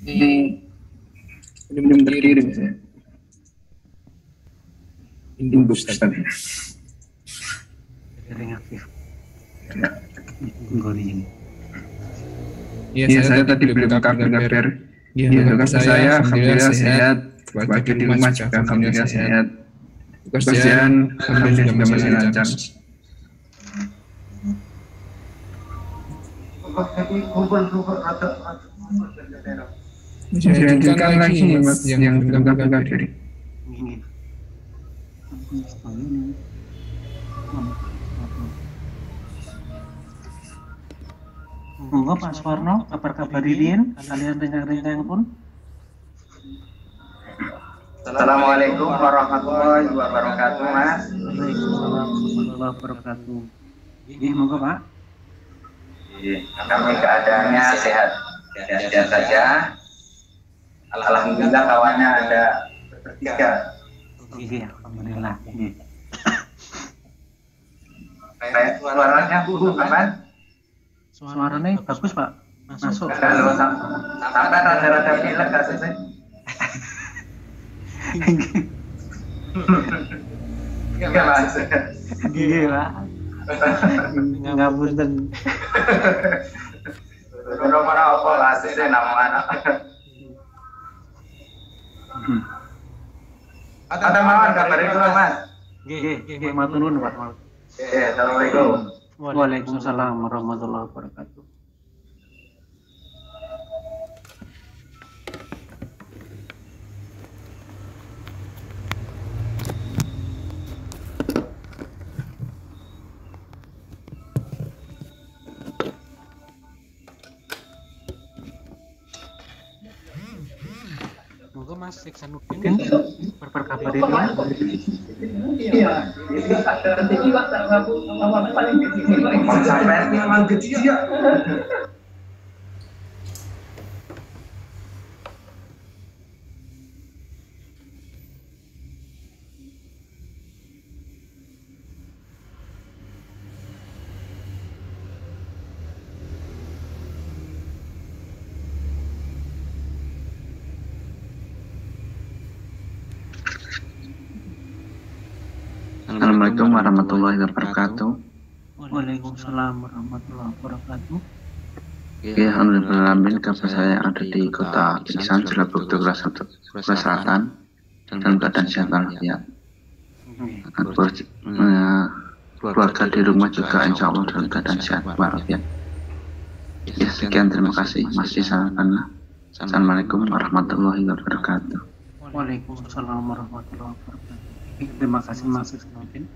ini belum terkirim ya. Inbox tadi. Jaring aktif. Ya. Goreng. Ya, saya tadi belum kabar di tugas saya alhamdulillah sehat, keluarga di rumah juga alhamdulillah sehat. Pekerjaan alhamdulillah juga masih lancar. Dilanjutkan lagi Mas yang belum dari. Monggo Pak Suwarno, kabar Irian, kalian rencang-rencang pun. Assalamualaikum warahmatullahi wabarakatuh, Mas. Waalaikumsalam warahmatullahi wabarakatuh. Ini monggo Pak. Kami keadaannya sehat saja. Alhamdulillah kawannya ada bertiga. Iya, alhamdulillah. Kayak suaranya aman? Suaranya bagus Pak. Masuk. Kalau sampai rada-rada pilek kasusnya. Iya Mas. Iya Pak. Ngapunten. Nomor apa kasusnya nama anak? Ada mawar kabar itu Mas. Nggih, matur nuwun Pak. Assalamualaikum. Waalaikumsalam warahmatullahi wabarakatuh. Moga Mas Iksanuddin berkabar itu. Iya. Sampai memang kecil ya. Assalamualaikum warahmatullahi wabarakatuh. Waalaikumsalam warahmatullahi wabarakatuh. Ya, alhamdulillah kabar saya ada di kota Iksan, Cilacap, Selatan, dan keadaan sehat walafiat. Keluarga di rumah juga insya Allah dalam keadaan sehat walafiat. Ya, sekian terima kasih Mas Isana. Assalamualaikum warahmatullahi wabarakatuh. Waalaikumsalam warahmatullahi wabarakatuh. Terima kasih Mas Iksanuddin.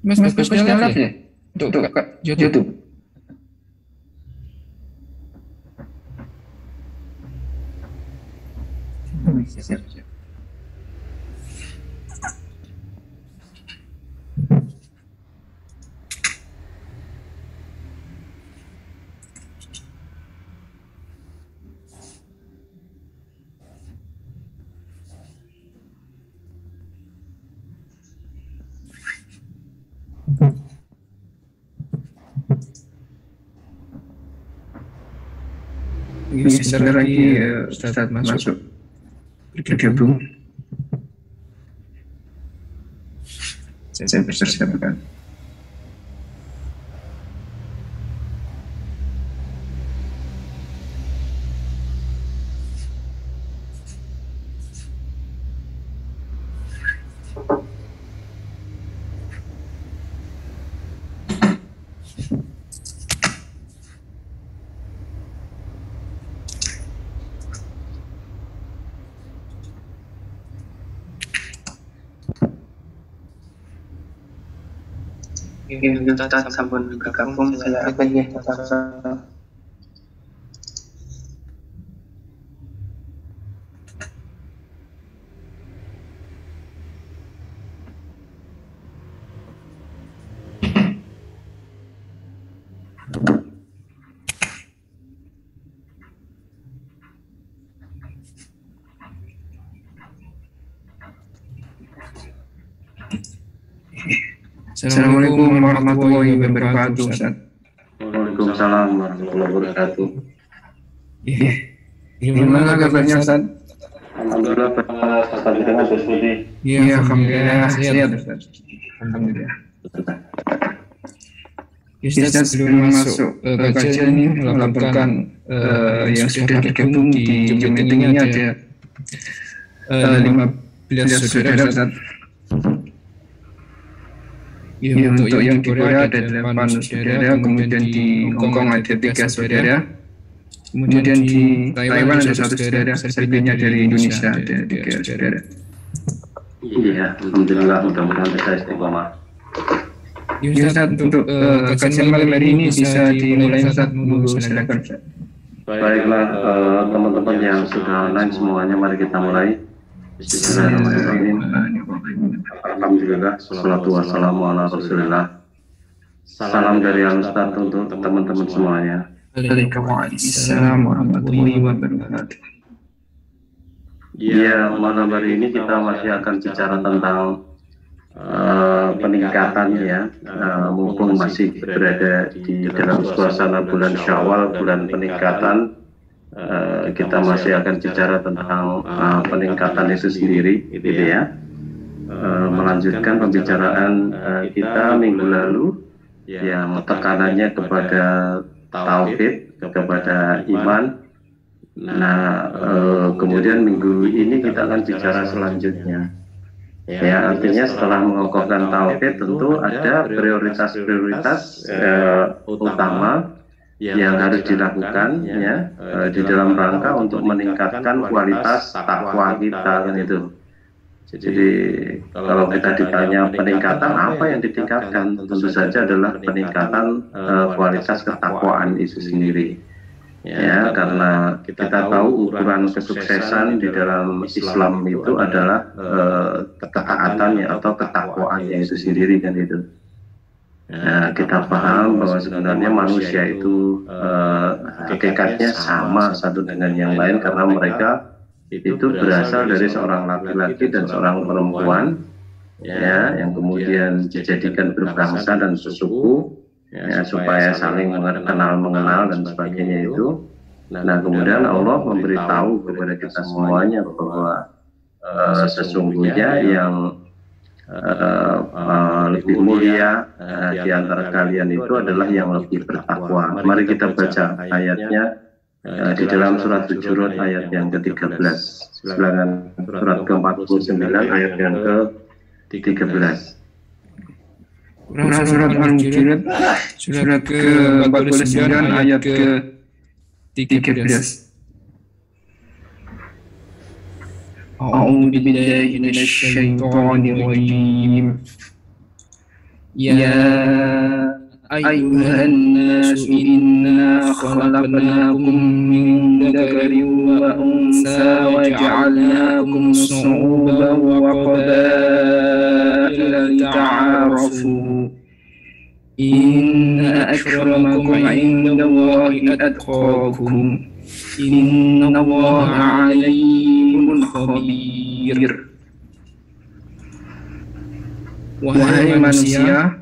Mas bagusnya live ya? Untuk YouTube. Siap. Sebentar lagi Ustadz masuk bergabung. Saya bersiapkan. Ustaz sampun bergabung, saya akan ya. Assalamualaikum warahmatullahi wabarakatuh, Ustaz. Waalaikumsalam warahmatullahi wabarakatuh. Iya. Gimana kabarnya, Ustaz? Alhamdulillah, Ustaz dengan Budi. Iya, alhamdulillah sehat, Ustaz. Alhamdulillah. Ustaz, sebelum masuk kajian ini melaporkan yang sudah tergabung di Zoom meeting ini ada 15 saudara, Ustaz. Ya, untuk yang di Korea ada 8 saudara, kemudian di Hong Kong ada 3 saudara, kemudian di Taiwan ada 1 saudara, selebihnya dari Indonesia ada 3 saudara. Iya, alhamdulillah, mudah-mudahan bisa istiqomah. Ya, Ustaz, untuk kajian malam hari ini bisa dimulai, Ustaz. Silakan, Ustaz. Baiklah, teman-teman yang sudah online semuanya, mari kita mulai. Bismillahirrahmanirrahim. Alhamdulillah, salatu wassalamu ala rasulillah. Salam dari Al-Ustaz untuk teman-teman semuanya. Waalaikumsalam warahmatullahi wabarakatuh. Ya, malam hari ini kita masih akan bicara tentang peningkatan ya, mumpung masih berada di dalam suasana bulan Syawal, bulan peningkatan. Kita masih akan bicara tentang peningkatan itu sendiri, gitu ya. Melanjutkan pembicaraan kita minggu lalu yang tekanannya kepada tauhid, kepada iman. Nah, kemudian minggu ini kita akan bicara selanjutnya. Ya, artinya setelah mengokohkan tauhid tentu ada prioritas-prioritas utama yang harus dilakukan ya di dalam rangka untuk meningkatkan kualitas takwa kita kan itu. Jadi kalau kita ditanya peningkatan apa yang ditingkatkan, tentu saja adalah peningkatan kualitas ketakwaan itu sendiri. Ya, karena kita tahu ukuran kesuksesan di dalam Islam itu adalah ketaatannya atau ketakwaannya itu sendiri kan itu. Nah, kita paham bahwa sebenarnya manusia itu hakikatnya sama satu dengan yang lain karena mereka itu berasal dari seorang laki-laki dan seorang perempuan ya, yang kemudian dijadikan berbangsa dan sesuku ya, supaya saling mengenal dan sebagainya itu. Nah, kemudian Allah memberitahu kepada kita semuanya bahwa sesungguhnya yang lebih mulia di antara kalian itu adalah yang lebih bertakwa. Mari kita baca ayatnya di dalam surat Hujurat ayat yang ke-13. Silakan, surat ke-49 ayat yang ke-13. Surat Al-Hujurat surat ke-49 ayat ke-13. أعوذ بالله من الشيطان الرجيم يا أيها الناس إنا خلقناكم من ذكر وأنثى وجعلناكم شعوبا وقبائل لتعارفوا إن أكرمكم عند الله أتقاكم إن الله عليم خبير. Wahai manusia,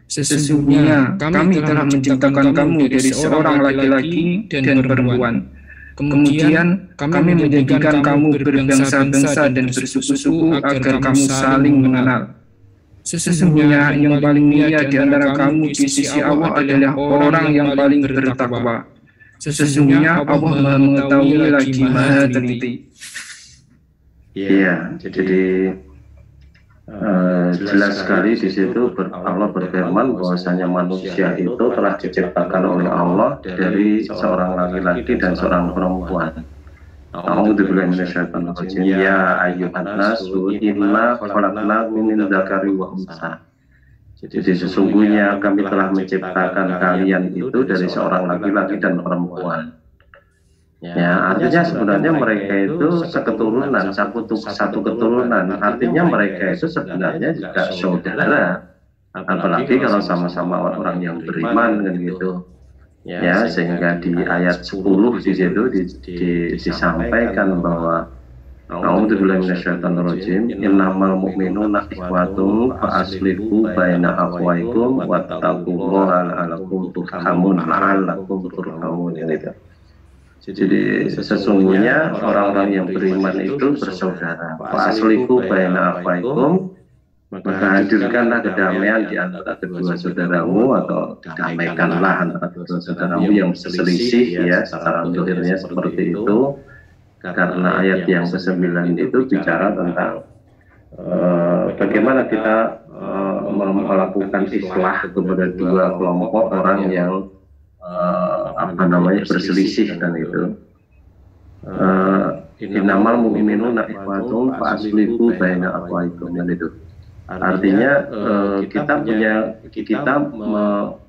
sesungguhnya kami telah menciptakan kamu dari seorang laki-laki dan perempuan. Kemudian kami menjadikan kamu berbangsa-bangsa dan bersuku-suku agar kamu saling mengenal. Sesungguhnya yang paling mulia di antara kamu di sisi Allah adalah orang yang paling bertakwa. Sesungguhnya Allah mengetahui lagi Maha teliti. Iya, jadi jelas sekali di situ Allah berfirman bahwasanya manusia itu telah diciptakan oleh Allah dari seorang laki-laki dan seorang perempuan. A'udzubillahi minasyaitonir rajim. Ya ayyuhan nasu inna khalaqnakum min dzakari wa untha. Jadi sesungguhnya kami telah menciptakan kalian itu dari seorang laki-laki dan perempuan. Ya, artinya sebenarnya mereka itu seketurunan, satu keturunan. Artinya mereka itu sebenarnya juga saudara. Apalagi kalau sama-sama orang yang beriman kan gitu. Ya, sehingga di ayat 10 di situ disampaikan bahwa A'udzubillahi minasyaitonirrajim. Innamal mu'minuna ikhwatun fa aslihu baina akhwaikum wattaqullaha la'allakum turhamun. Jadi sesungguhnya orang-orang yang beriman itu bersaudara. Fa aslihu baina akhwaikum, maka hadirkanlah kedamaian di antara kedua saudaramu, atau damaikanlah antara kedua saudaramu yang berselisih, ya, secara zahirnya seperti itu. Karena ayat yang ke-9 itu bicara tentang bagaimana kita melakukan islah kepada dua kelompok orang yang berselisih, dan itu innamal mu'minuna ikhwatun fa aslihu baina akhwaikum, dan itu artinya kita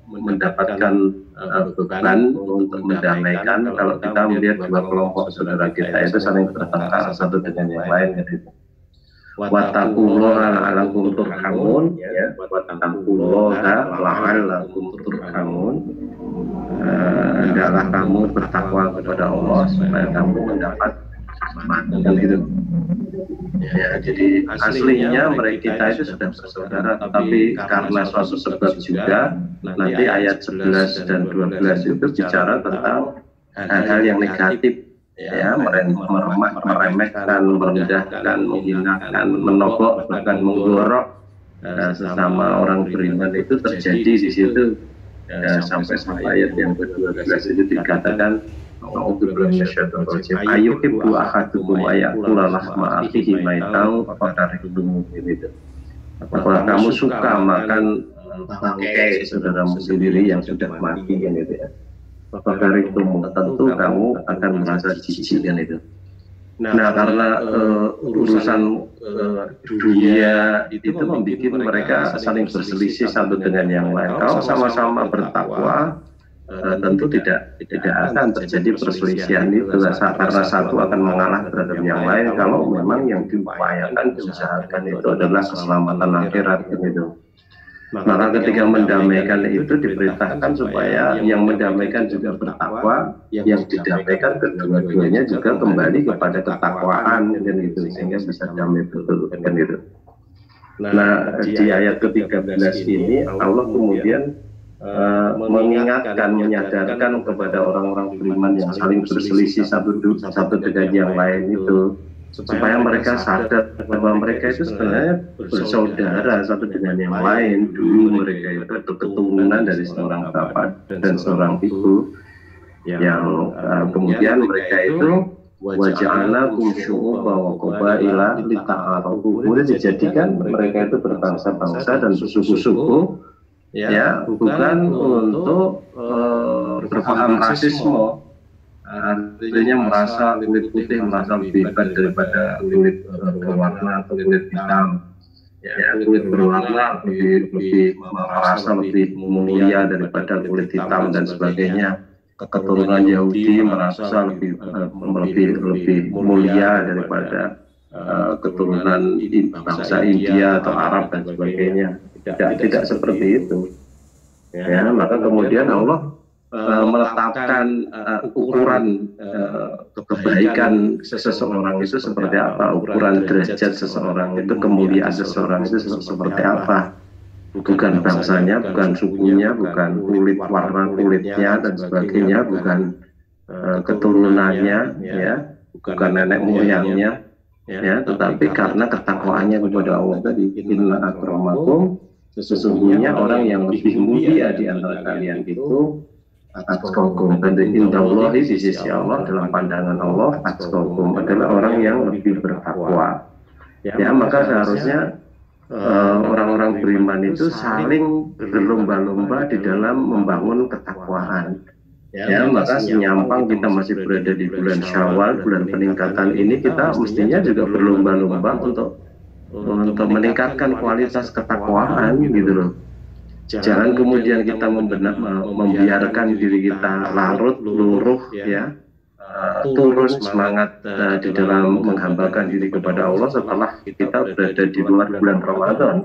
mendapatkan beban untuk mendamaikan kalau kita melihat dua kelompok saudara kita itu saling bertengkar satu dengan yang lain, gitu. Wattaqullaha la'allakum turhamun, ya, wattaqullaha la'allakum turhamun. Hendaklah kamu bertakwa kepada Allah supaya kamu mendapat rahmat, gitu. Ya, jadi aslinya mereka kita itu sudah bersaudara, tetapi karena suatu sebab juga nanti ayat 11 dan 12 itu bicara tentang hal-hal yang negatif, ya, meremehkan, merendahkan, menghinakan, menogok, bahkan menggorok sesama orang beriman itu terjadi di situ, ya, sampai ayat yang ke-12 itu dikatakan ayyuhibbu ahadukum ayakula lahma akhihi maitan fakarihtum, gitu. Apakah kamu suka makan bangkai saudaramu sendiri yang sudah mati, kan, gitu, ya. Fakarihtum, tentu kamu akan merasa jijik, kan, itu. Nah, karena urusan dunia itu membuat mereka saling berselisih satu dengan yang lain. Kalau sama-sama bertakwa, tentu tidak akan terjadi perselisihan itu, karena satu akan mengalah terhadap yang lain kalau memang yang diupayakan, diusahakan itu adalah keselamatan akhirat, gitu. Maka ketika mendamaikan itu diperintahkan supaya yang mendamaikan juga bertakwa, yang didamaikan kedua-duanya juga kembali kepada ketakwaan, dan itu sehingga bisa damai betul, kan, itu. Nah, di ayat ke-13 ini Allah kemudian mengingatkan, menyadarkan kepada orang-orang beriman yang saling berselisih satu dengan yang lain itu, supaya mereka sadar bahwa mereka itu sebenarnya bersaudara satu dengan yang lain. Dulu mereka itu keturunan dari seorang bapak dan seorang ibu, yang kemudian mereka itu waja'alakum syu'uba wa qabaila lita'arafu, kemudian dijadikan mereka itu berbangsa-bangsa dan suku-suku, ya, bukan untuk berpaham rasisme, artinya merasa kulit putih merasa lebih hebat daripada kulit berwarna atau kulit hitam, ya, kulit berwarna lebih merasa lebih mulia daripada kulit hitam dan sebagainya. Keturunan Yahudi merasa lebih mulia daripada keturunan bangsa India atau Arab dan sebagainya. Tidak seperti itu, ya. Maka kemudian Allah meletakkan ukuran kebaikan seseorang itu seperti apa, ukuran derajat seseorang itu, kemuliaan seseorang itu seperti apa. Bukan bangsanya, bukan sukunya, bukan warna kulitnya dan sebagainya, bukan keturunannya, ya, bukan nenek moyangnya, ya, tetapi karena ketakwaannya kepada Allah tadi. Inna akramakum, sesungguhnya orang yang lebih mulia di antara kalian itu atqakum, dan indallahi, di sisi Allah, dalam pandangan Allah, atqakum adalah orang yang lebih bertakwa. Ya, maka seharusnya orang-orang beriman itu saling berlomba-lomba di dalam membangun ketakwaan. Ya, maka senyampang kita masih berada di bulan Syawal, bulan peningkatan ini, kita mestinya juga berlomba-lomba untuk meningkatkan kualitas ketakwaan, gitu loh. Jangan kemudian kita membiarkan diri kita larut, luruh, ya, turun semangat di dalam menghambakan diri kepada Allah setelah kita berada di luar bulan Ramadan,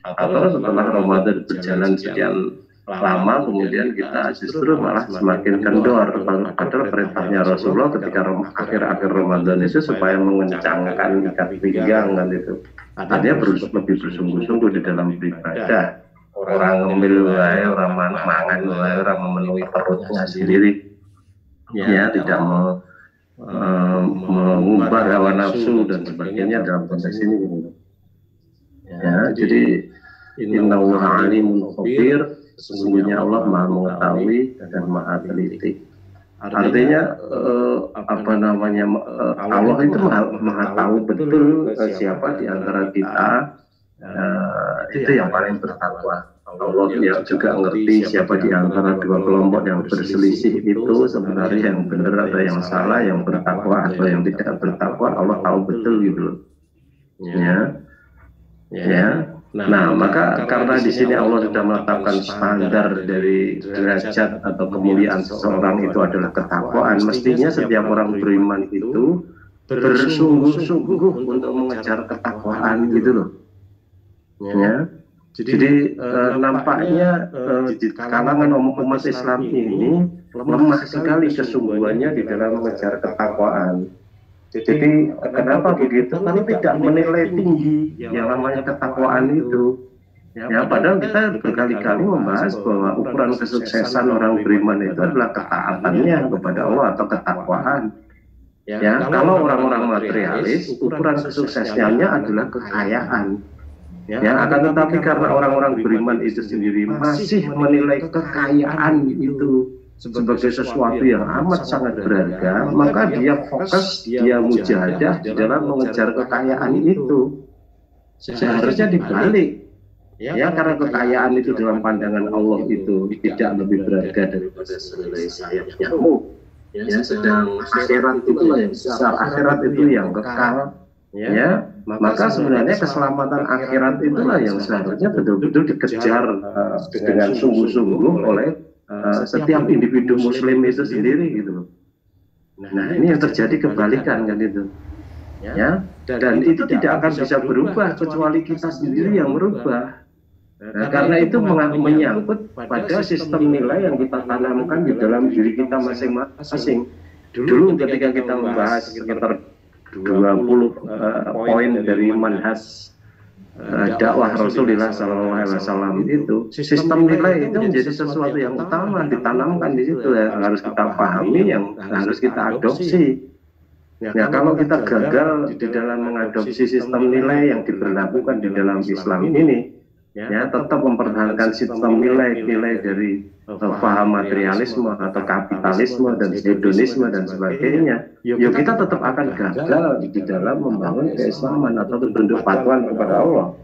atau setelah Ramadan berjalan sekian lama kemudian kita justru malah semakin kendor. Padahal perintahnya Rasulullah ketika akhir-akhir Ramadan itu supaya mengencangkan ikat pinggang kan itu. Artinya lebih bersungguh-sungguh di dalam beribadah. Orang ngemil wae, orang mangan wae, orang memenuhi perutnya sendiri. Ya, tidak mengubah hawa nafsu dan sebagainya dalam konteks ini. Ya, jadi Innallaha alimun khabir, sesungguhnya Allah Maha mengetahui dan Maha teliti. Artinya Allah itu maha tahu betul siapa di antara kita itu yang paling bertakwa. Allah yang juga ngerti siapa di antara dua kelompok yang berselisih itu sebenarnya yang benar atau yang salah, yang bertakwa atau yang tidak bertakwa. Allah tahu betul gitu loh. Ya. Nah, maka karena di sini Allah sudah menetapkan standar dari derajat atau kemuliaan seseorang itu adalah ketakwaan, mestinya setiap orang beriman itu bersungguh-sungguh untuk mengejar ketakwaan gitu loh. Ya. Jadi nampaknya di kalangan umat Islam ini lemah sekali kesungguhannya di dalam mengejar ketakwaan. Jadi kenapa begitu? Karena tidak menilai tinggi yang namanya ketakwaan itu. Ya, padahal kita berkali-kali membahas bahwa ukuran kesuksesan orang beriman itu adalah ketaatannya kepada Allah atau ketakwaan. Ya, kalau orang-orang materialis, ukuran kesuksesnya adalah kekayaan. Ya, akan tetapi karena orang-orang beriman itu sendiri masih menilai kekayaan itu sebagai sesuatu yang amat sangat berharga, maka dia fokus, dia mujahadah di dalam mengejar kekayaan itu. Seharusnya dibalik, ya, karena kekayaan itu dalam pandangan Allah itu tidak lebih berharga daripada sehelai sayap nyamuk. Ya, sedang akhirat itu yang besar, akhirat itu yang kekal. Ya, maka sebenarnya keselamatan akhirat itulah yang seharusnya betul-betul dikejar dengan sungguh-sungguh oleh setiap individu muslim itu sendiri gitu loh. Nah, ini yang terjadi kebalikan kan itu. Ya, dan itu tidak akan bisa berubah kecuali kita sendiri yang merubah. Nah, karena itu menyangkut pada sistem nilai yang kita tanamkan di dalam diri kita masing-masing. Dulu ketika kita membahas sekitar 20 poin dari manhaj dakwah Rasulullah SAW itu, sistem nilai itu menjadi sesuatu yang utama ditanamkan di situ, yang harus kita pahami, yang harus kita adopsi. Ya, kalau kita gagal di dalam mengadopsi sistem nilai yang diberlakukan di dalam Islam ini, ya, tetap mempertahankan sistem nilai-nilai dari paham materialisme atau kapitalisme dan hedonisme dan sebagainya, ya kita tetap akan gagal di dalam membangun keislaman atau tunduk patuhan kepada Allah.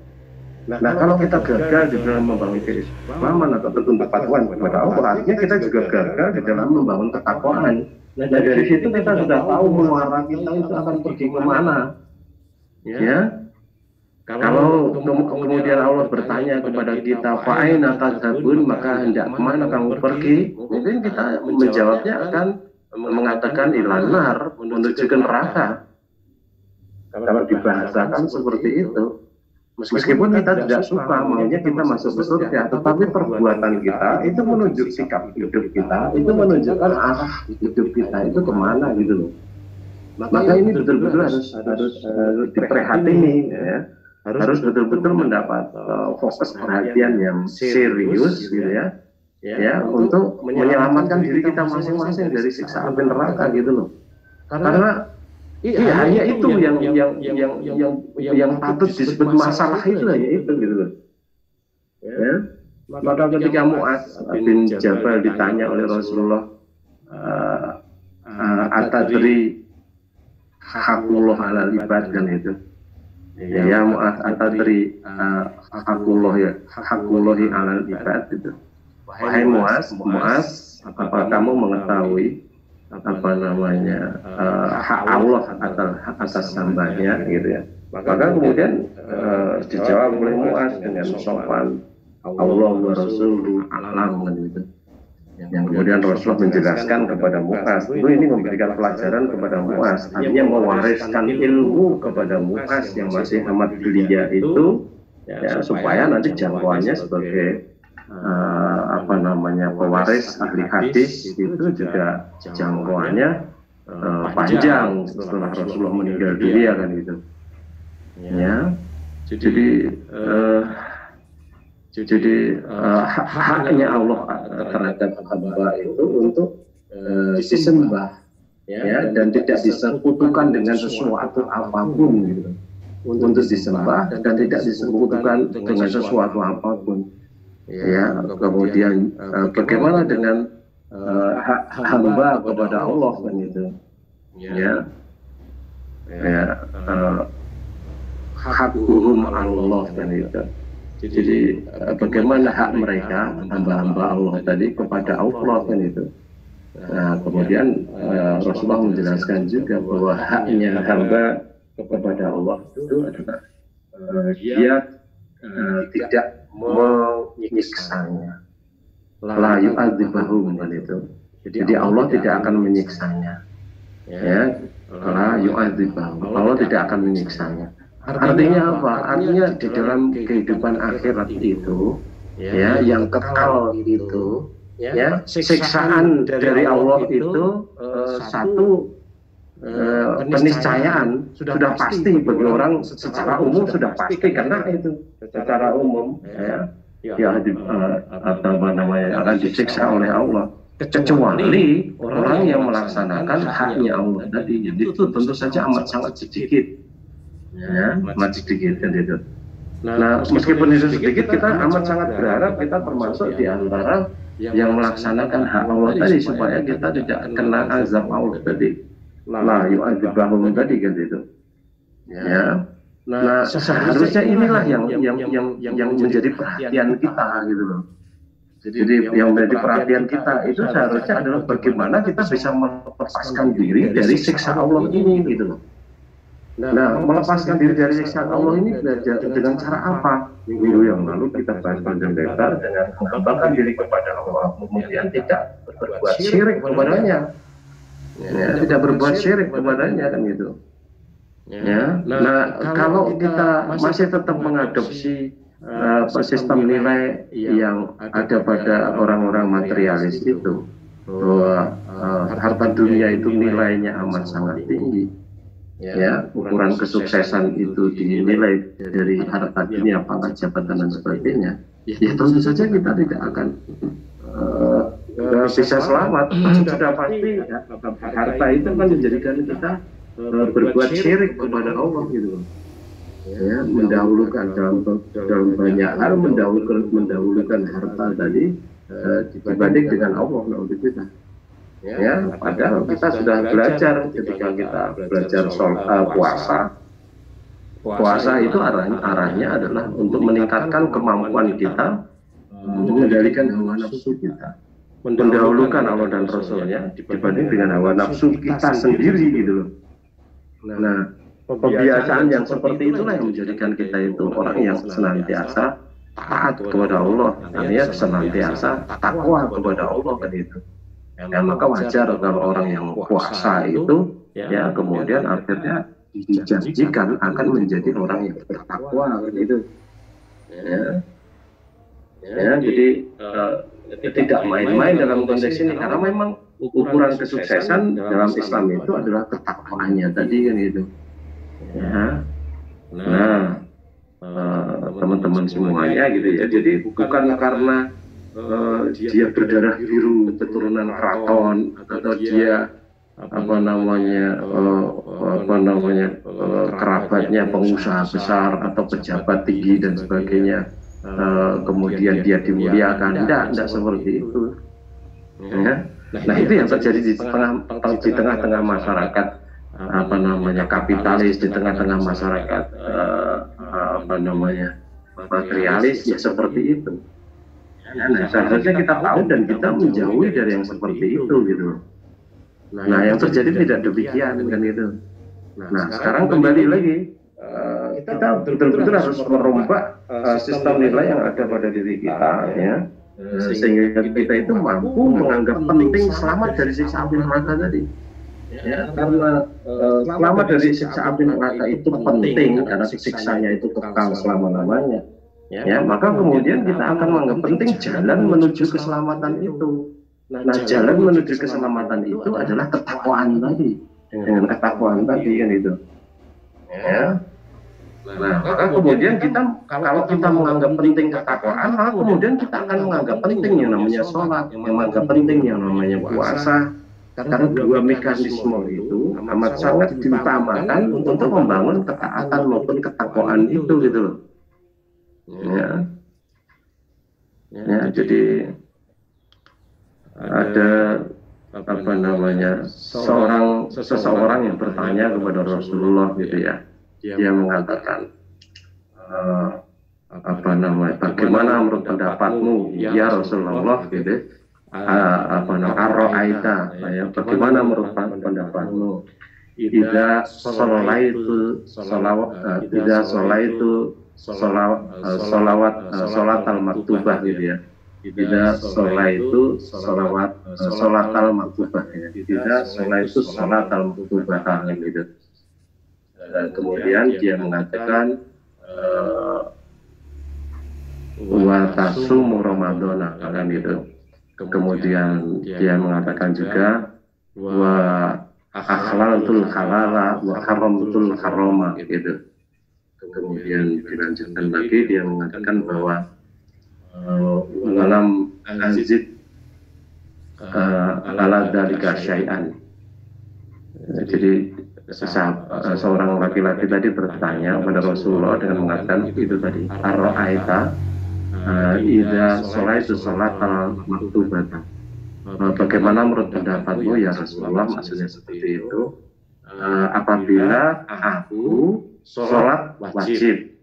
Nah, kalau kita gagal di dalam membangun keislaman atau tunduk patuhan kepada Allah, artinya kita juga gagal di dalam membangun ketakwaan. Nah, dari situ kita sudah tahu muara kita itu akan pergi kemana. Ya, kalau kemudian Allah bertanya kepada kita, fa'aina tadhabun, maka hendak kemana kamu pergi? Mungkin kita menjawabnya akan mengatakan ilanar, menuju ke neraka. Kalau dibahasakan seperti itu. Meskipun kita tidak suka, maunya kita masuk ke surga, tetapi perbuatan kita itu menunjuk sikap hidup kita, itu menunjukkan arah hidup kita itu kemana gitu loh. Maka ini betul-betul harus diperhatini, ya. Harus betul-betul mendapat fokus perhatian yang serius gitu ya, untuk menyelamatkan diri kita masing-masing dari siksa api neraka gitu loh. Karena hanya itu yang patut disebut masalah itu hanya itu gitu loh. Ya. Maka ketika Mu'adz bin Jabal ditanya oleh Rasulullah, atadri haqqullah alal ibad kan itu. Ya Mu'adz atadri haqqullahi alal ibad itu. Wahai Mu'adz, apakah kamu mengetahui hak Allah atas hambanya gitu ya. Maka kemudian dijawab oleh Mu'adz dengan sopan, Allah wa Rasuluhu a'lam gitu. Yang kemudian Rasulullah menjelaskan kepada Mu'adz, ini memberikan pelajaran kepada Mu'adz, artinya mewariskan ilmu kepada Mu'adz yang masih amat belia itu, ya, supaya nanti jangkauannya sebagai namanya pewaris ahli hadis itu juga jangkauannya panjang setelah Rasulullah meninggal dunia kan gitu. Ya, jadi haknya Allah terhadap hamba itu untuk disembah, ya, dan tidak disekutukan dengan sesuatu apapun gitu. Untuk disembah dan tidak disekutukan dengan sesuatu apapun. Ya, kemudian bagaimana dengan hak hamba kepada Allah kan itu, ya, hakuhum Allah kan itu. Jadi bagaimana hak mereka hamba-hamba Allah tadi kepada Allah kan itu. Nah, kemudian Rasulullah menjelaskan juga bahwa haknya hamba kepada Allah itu adalah dia tidak menyiksanya, la yu'adzibahum kan itu. Jadi Allah tidak akan menyiksanya, ya, la yu'adzibahum, Allah tidak akan menyiksanya. Artinya apa? Artinya di dalam kehidupan akhirat itu, ya, yang kekal itu, ya, siksaan dari Allah itu satu peniscayaan sudah pasti bagi orang secara umum, sudah pasti karena itu secara umum, ya, apa namanya, akan disiksa oleh Allah, kecuali orang yang melaksanakan haknya Allah tadi. Jadi itu tentu saja amat sangat sedikit, ya, amat sedikit kan itu. Nah, meskipun itu sedikit, kita amat sangat berharap kita termasuk di antara yang melaksanakan hak Allah tadi supaya kita tidak kena azab Allah tadi. Lah, yu'adzibahum tadi kan itu. Ya. Nah, seharusnya inilah yang menjadi perhatian kita gitu loh. Jadi yang menjadi perhatian kita itu seharusnya adalah bagaimana kita bisa melepaskan diri dari siksa Allah ini gitu loh. Nah, melepaskan diri dari siksa Allah ini dengan cara apa? Minggu yang lalu kita bahas panjang lebar dengan menghambakan diri kepada Allah, kemudian tidak berbuat syirik kepadanya. Ya, tidak berbuat syirik kepadanya kan gitu. Ya. Nah, kalau kita masih tetap mengadopsi sistem nilai yang ada pada orang-orang materialis itu, bahwa harta dunia itu nilainya amat sangat tinggi, ya, ukuran kesuksesan itu dinilai dari harta dunia, pangkat jabatan dan sebagainya, ya tentu saja kita tidak akan bisa selamat. Sudah pasti ya, harta itu kan menjadikan kita berbuat syirik kepada Allah gitu, ya, mendahulukan dalam banyak hal, mendahulukan harta tadi dibanding dengan Allah kita. Ya, padahal kita sudah belajar ketika kita belajar puasa itu arahnya adalah untuk meningkatkan kemampuan kita untuk mengendalikan hawa nafsu kita, mendahulukan Allah dan Rasulnya dibanding dengan hawa nafsu kita sendiri gitu loh. Nah, kebiasaan yang seperti itulah yang menjadikan kita itu orang yang senantiasa taat kepada Allah, artinya senantiasa takwa kepada Allah kan itu. Ya, maka wajar kalau orang yang puasa itu, ya, kemudian akhirnya dijanjikan akan menjadi orang yang bertakwa gitu. Ya, jadi tidak main-main dalam konteks ini, karena memang ukuran kesuksesan dalam Islam itu adalah ketakwaannya tadi kan itu. Ya. Nah, teman-teman semuanya gitu ya. Jadi bukan karena dia berdarah biru keturunan keraton, atau dia kerabatnya pengusaha besar atau pejabat tinggi dan sebagainya, kemudian dia dimuliakan. Tidak seperti itu. Ya. Nah, itu yang terjadi di tengah-tengah masyarakat kapitalis, di tengah-tengah masyarakat materialis, ya seperti itu. Nah, seharusnya kita tahu dan kita menjauhi dari yang seperti itu gitu. Nah, yang terjadi tidak demikian kan itu. Nah, sekarang kembali lagi, kita betul-betul harus merombak sistem nilai yang ada pada diri kita, ya, sehingga kita itu mampu menganggap penting selamat dari siksa api neraka tadi. Ya, karena selamat dari siksa api neraka itu penting karena siksanya itu kekal selama-lamanya. ya maka kemudian kita akan menganggap penting jalan menuju keselamatan itu. Nah, jalan menuju keselamatan itu adalah ketakwaan tadi, dengan ketakwaan tadi kan itu. Ya. Nah, maka kemudian kita kalau kita menganggap penting ketakwaan, maka kemudian kita akan menganggap penting yang namanya sholat, yang menganggap penting yang namanya puasa. Karena dua mekanisme itu amat sangat diutamakan untuk membangun ketaatan maupun ketakwaan itu gitu loh. Ya, jadi ada apa namanya seseorang yang bertanya kepada Rasulullah gitu ya. Dia mengatakan apa namanya, bagaimana menurut pendapatmu ya Rasulullah gitu, apa namanya ar-ra'aita, ya, bagaimana menurut pendapatmu idza sholaitu sholat al-maktubah gitu ya, idza sholaitu sholat al-maktubah ya, idza sholaitu sholat al-maktubah gitu. Kemudian dia mengatakan wa tasumu ramadhana kan gitu. Kemudian dia mengatakan juga wa akhlaltul halala wa haramtul harama gitu. Kemudian dilanjutkan lagi dia mengatakan bahwa walam azid ala dzalika syai'an. Jadi seorang laki-laki tadi bertanya kepada Rasulullah dengan mengatakan itu tadi ar-ra'aita idza sholaitu sholatal maktubata, bagaimana menurut pendapatmu ya Rasulullah, maksudnya seperti itu, apabila aku sholat wajib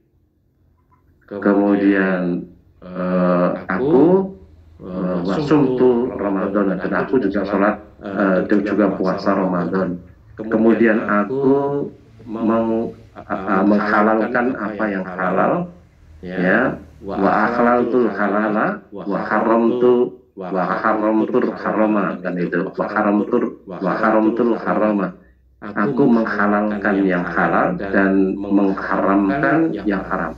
kemudian aku wasumtu Ramadan, dan aku juga sholat dan juga puasa Ramadan, kemudian aku menghalalkan apa yang halal, ya, wa akhlaltul halala wa haramtul harama kan itu, wa haramtul harama, aku menghalalkan yang halal dan mengharamkan yang haram.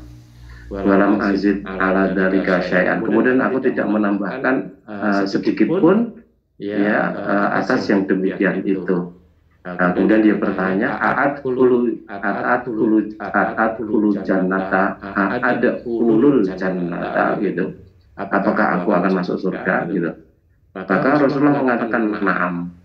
Walam azid ala dzalika syai'an, kemudian aku tidak menambahkan sedikit pun ya atas yang demikian itu. Kemudian dia bertanya, aat ulul jannata, ada ulul jannata gitu, apakah aku akan masuk surga gitu. Maka Rasulullah mengatakan na'am.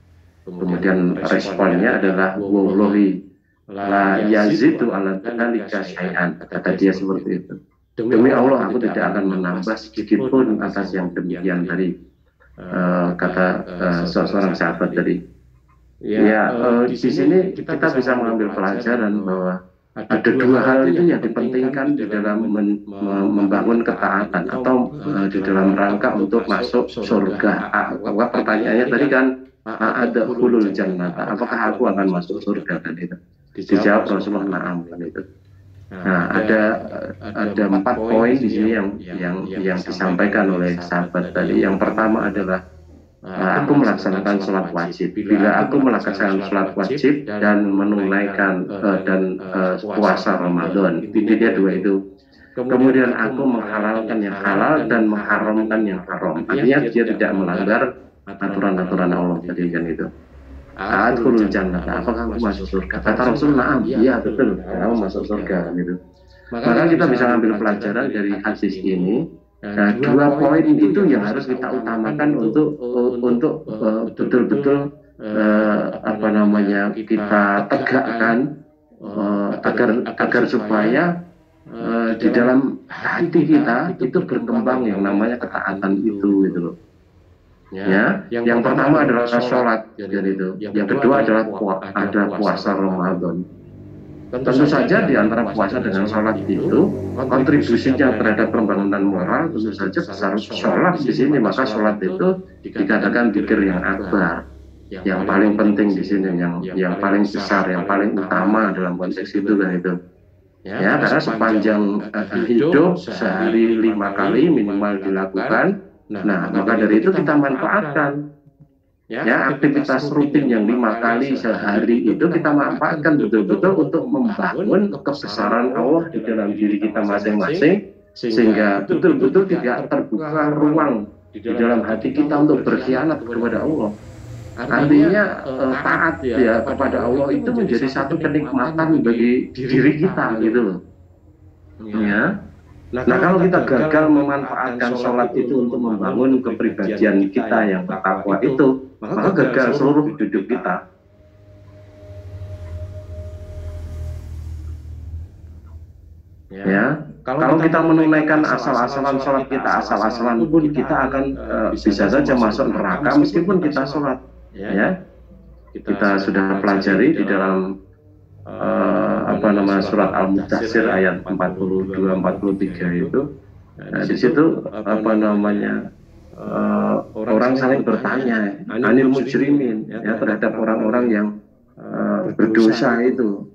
Kemudian responnya adalah wallahi la yazidu ala dzalika syai'an, kata dia seperti itu. Demi Allah aku tidak akan menambah sedikit pun atas yang demikian tadi, kata seorang sahabat tadi. Ya, di sini kita bisa mengambil pelajaran bahwa ada dua hal itu yang dipentingkan di dalam membangun ketaatan atau di dalam rangka untuk masuk surga. Pertanyaannya tadi kan ada hulul jannata, apakah aku akan masuk surga kan itu? Dijawab Rasulullah na'am kan itu. Nah, ada 4 poin di sini yang disampaikan oleh sahabat tadi. Yang pertama adalah aku melaksanakan sholat wajib. Bila aku melaksanakan sholat wajib dan menunaikan dan puasa Ramadan, intinya dua itu. Kemudian aku menghalalkan yang halal dan mengharamkan yang haram. Artinya dia tidak melanggar aturan-aturan Allah tadi kan itu. Adkhulul jannah, apakah aku masuk surga? Kata Rasul, na'am, iya betul, kamu masuk surga gitu. Maka kita bisa ambil pelajaran dari hadis ini. Nah, 2 poin itu yang harus kita utamakan untuk betul-betul apa namanya kita tegakkan agar supaya di dalam hati kita itu berkembang yang namanya ketaatan itu gitu loh. Ya, yang pertama adalah sholat dan itu. Yang kedua adalah puasa Ramadan. Tentu saja di antara puasa dengan sholat itu kontribusinya terhadap pembangunan moral tentu saja besar sholat di sini. Maka sholat itu dikatakan dzikir yang akbar, yang paling penting di sini, yang paling besar, yang paling utama dalam konteks itu kan itu. Ya, karena sepanjang hidup sehari 5 kali minimal dilakukan. Nah, maka dari itu kita manfaatkan ya aktivitas rutin yang 5 kali sehari itu kita manfaatkan betul-betul untuk membangun kebesaran Allah di dalam diri kita masing-masing, sehingga betul-betul tidak terbuka ruang di dalam hati kita untuk berkhianat kepada Allah. Artinya taat ya kepada Allah itu menjadi satu kenikmatan bagi diri kita gitu loh. Ya. Nah kalau kita gagal memanfaatkan sholat itu untuk membangun kepribadian kita yang bertakwa itu, maka gagal seluruh hidup kita. Ya, kalau kita menunaikan asal-asalan sholat kita, asal-asalan pun kita akan bisa saja masuk neraka meskipun kita sholat. Ya, kita sudah pelajari di dalam surat Al-Mudaththir ayat 42-43 itu. Nah, di situ orang saling bertanya anil mujrimin ya, terhadap orang-orang yang berdosa itu.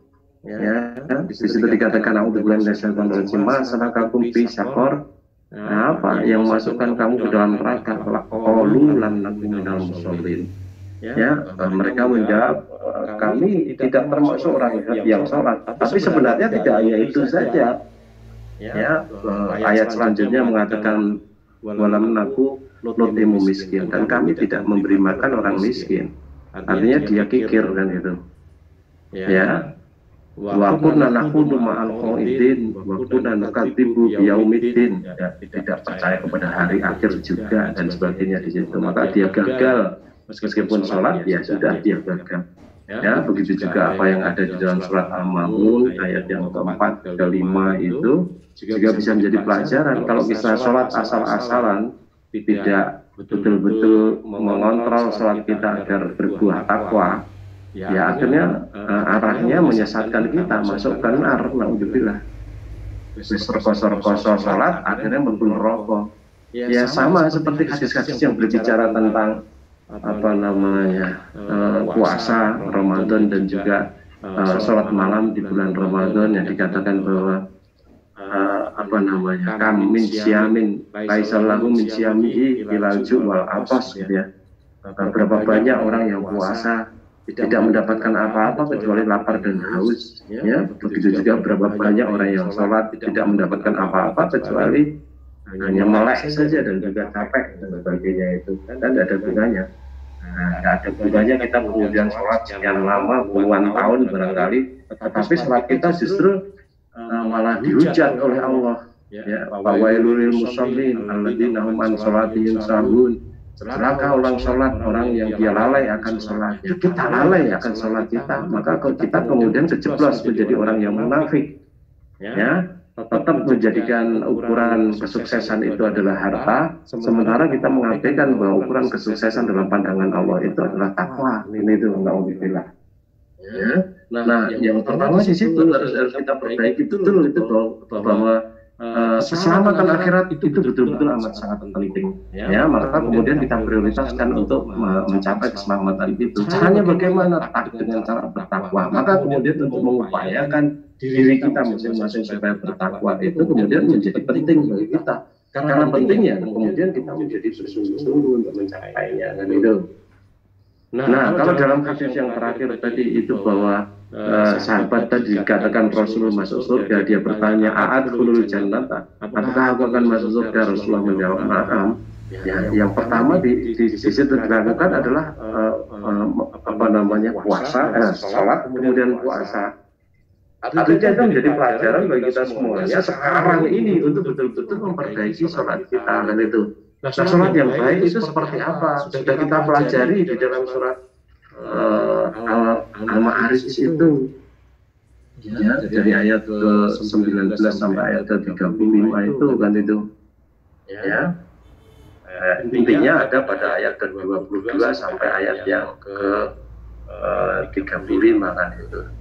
Ya, di situ dikatakan a'udzubillahi minasyaitonir rajim, ma salakakum fi saqar. Nah, apa yang masukkan kamu ke dalam neraka? Qalu lam naku minal musallin. Ya, mereka menjawab kami tidak termasuk orang yang sholat. Tapi sebenarnya tidak hanya itu saja. Ya, ayat selanjutnya mengatakan walam naku nutimu miskin, dan kami tidak memberi makan orang miskin. Artinya dia kikir kan itu. Ya. Wa kunna nakhudhu ma'al qaidin wa kunna nukadzibu biyaumiddin. Tidak percaya kepada hari akhir juga dan sebagainya di situ. Maka dia gagal. Meskipun sholat, ya sudah dia gagal. Ya, begitu juga apa yang ada di dalam surat Al-Ma'un ayat yang keempat, kelima itu juga bisa menjadi pelajaran. Kalau bisa sholat asal-asalan, tidak betul-betul mengontrol sholat kita agar berbuah takwa, ya akhirnya arahnya menyesatkan kita masuk ke neraka. Alhamdulillah. Berkosor-kosor sholat, akhirnya menuju neraka. Ya sama seperti hadis-hadis yang berbicara tentang puasa Ramadan dan juga sholat malam di bulan Ramadan, yang dikatakan bahwa kam min syamin laisallahu min syamihi ilal ju' wal atas gitu ya. Berapa banyak orang yang puasa tidak mendapatkan apa-apa kecuali lapar dan haus ya. Begitu juga berapa banyak orang yang sholat tidak mendapatkan apa-apa kecuali hanya melek saja dan juga capek dan sebagainya itu, dan tidak ada gunanya. Tidak ada gunanya kita kemudian sholat sekian lama, puluhan tahun barangkali, tetapi sholat kita justru malah dihujat oleh Allah. Ya, wailul lil musallin alladzina hum an sholatihim sahun. Celaka orang sholat, orang yang dia lalai akan sholat. Kita lalai akan sholat kita, maka kita kemudian kejeblos menjadi orang yang munafik. Ya, tetap menjadikan ukuran kesuksesan itu adalah harta, sementara kita mengabaikan bahwa ukuran kesuksesan dalam pandangan Allah itu adalah takwa. Ini itu alhamdulillah. Ya. Nah, yang pertama di situ harus kita perbaiki betul itu bahwa keselamatan akhirat itu betul-betul amat sangat penting. Ya, maka kemudian kita prioritaskan untuk mencapai keselamatan itu. Caranya bagaimana? Dengan cara bertakwa. Maka kemudian untuk mengupayakan diri kita masing-masing supaya bertakwa itu kemudian menjadi penting bagi kita. Karena pentingnya kemudian kita menjadi bersungguh-sungguh untuk mencapainya dan itu. Nah, kalau dalam hadis yang terakhir tadi itu bahwa sahabat tadi dikatakan Rasul masuk surga, dia bertanya a'adkhulul jannata, apakah aku akan masuk surga? Rasulullah menjawab na'am. Ya, yang pertama di situ dilakukan adalah puasa, sholat kemudian puasa. Artinya itu menjadi pelajaran bagi kita semuanya sekarang ini untuk betul-betul memperbaiki sholat kita dan itu. Nah, sholat yang baik itu seperti apa? Sudah kita pelajari di dalam surat Al-Ma'arij itu. Ya, dari ayat ke-19 sampai ayat ke-35 itu kan itu. Ya. Intinya ada pada ayat ke-22 sampai ayat yang ke-35 kan itu.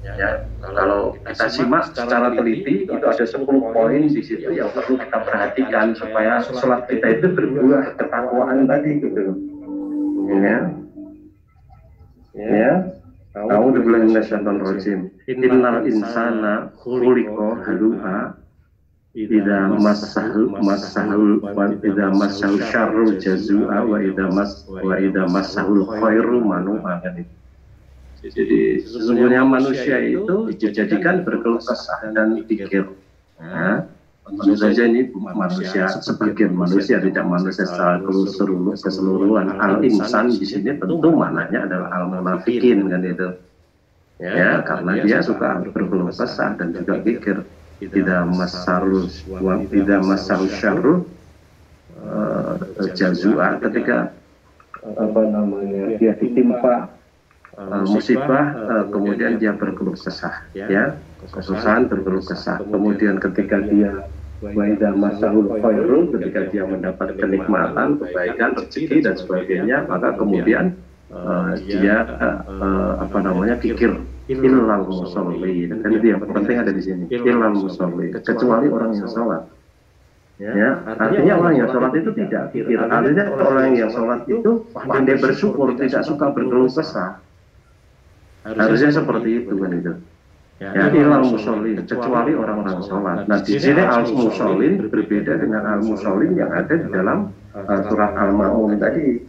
Ya, kalau kita simak secara teliti itu ada 10 poin di situ yang perlu kita perhatikan supaya sholat kita itu berbuah ketakwaan tadi gitu. Ya. A'udzubillahi minasyaitonir rajim. Innal insana khuliqa halu'a idza massahu syarru jazua wa idza massahu khairu manu'a. Jadi sesungguhnya manusia itu dijadikan berkeluh kesah dan pikir. Nah, Tentu saja ini manusia, sebagian manusia, tidak manusia secara keseluruhan. Al-insan di sini tentu maknanya adalah al-munafikin kan itu. Ya, karena dia suka berkeluh kesah dan juga pikir tidak masarus syarru jazua, ketika dia ditimpa musibah, kemudian dia berkeluh kesah, ya, kesusahan, berkeluh kesah. Kemudian ketika dia waidah masahul khairu, ketika dia mendapat kenikmatan, kebaikan, rezeki dan sebagainya, maka kemudian dia pikir ilal musholli. Dan itu yang penting ada di sini, ilal musholli, kecuali orang yang sholat. Ya, artinya orang yang sholat itu tidak pikir. Artinya orang yang sholat itu pandai bersyukur, tidak suka berkeluh kesah. Harusnya seperti itu kan itu. Ya, ilal musholin, kecuali orang-orang sholat. Nah, di sini al musholin berbeda dengan al musholin yang ada di dalam surat Al-Ma'un tadi.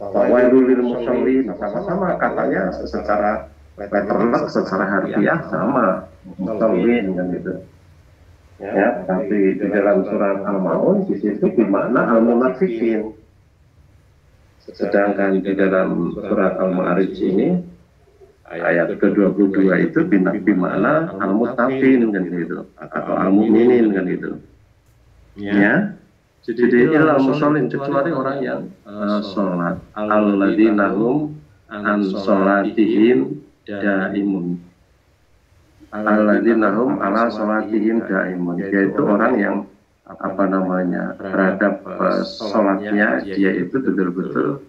Wailul lil musholin, sama-sama katanya secara letterlek, secara harfiah sama musholin kan gitu. Ya, tapi di dalam surat Al-Ma'un di situ bermakna al-munafikin. Sedangkan di dalam surat Al-Ma'arij ini ayat ke-22 itu bermakna al-muttaqin kan gitu, atau al-mu'minin kan gitu. Ya. Jadi ilal musholin, kecuali orang yang sholat. Alladzina hum an sholatihim daimun. Alladzina hum ala sholatihim daimun, yaitu orang yang terhadap sholatnya dia itu betul-betul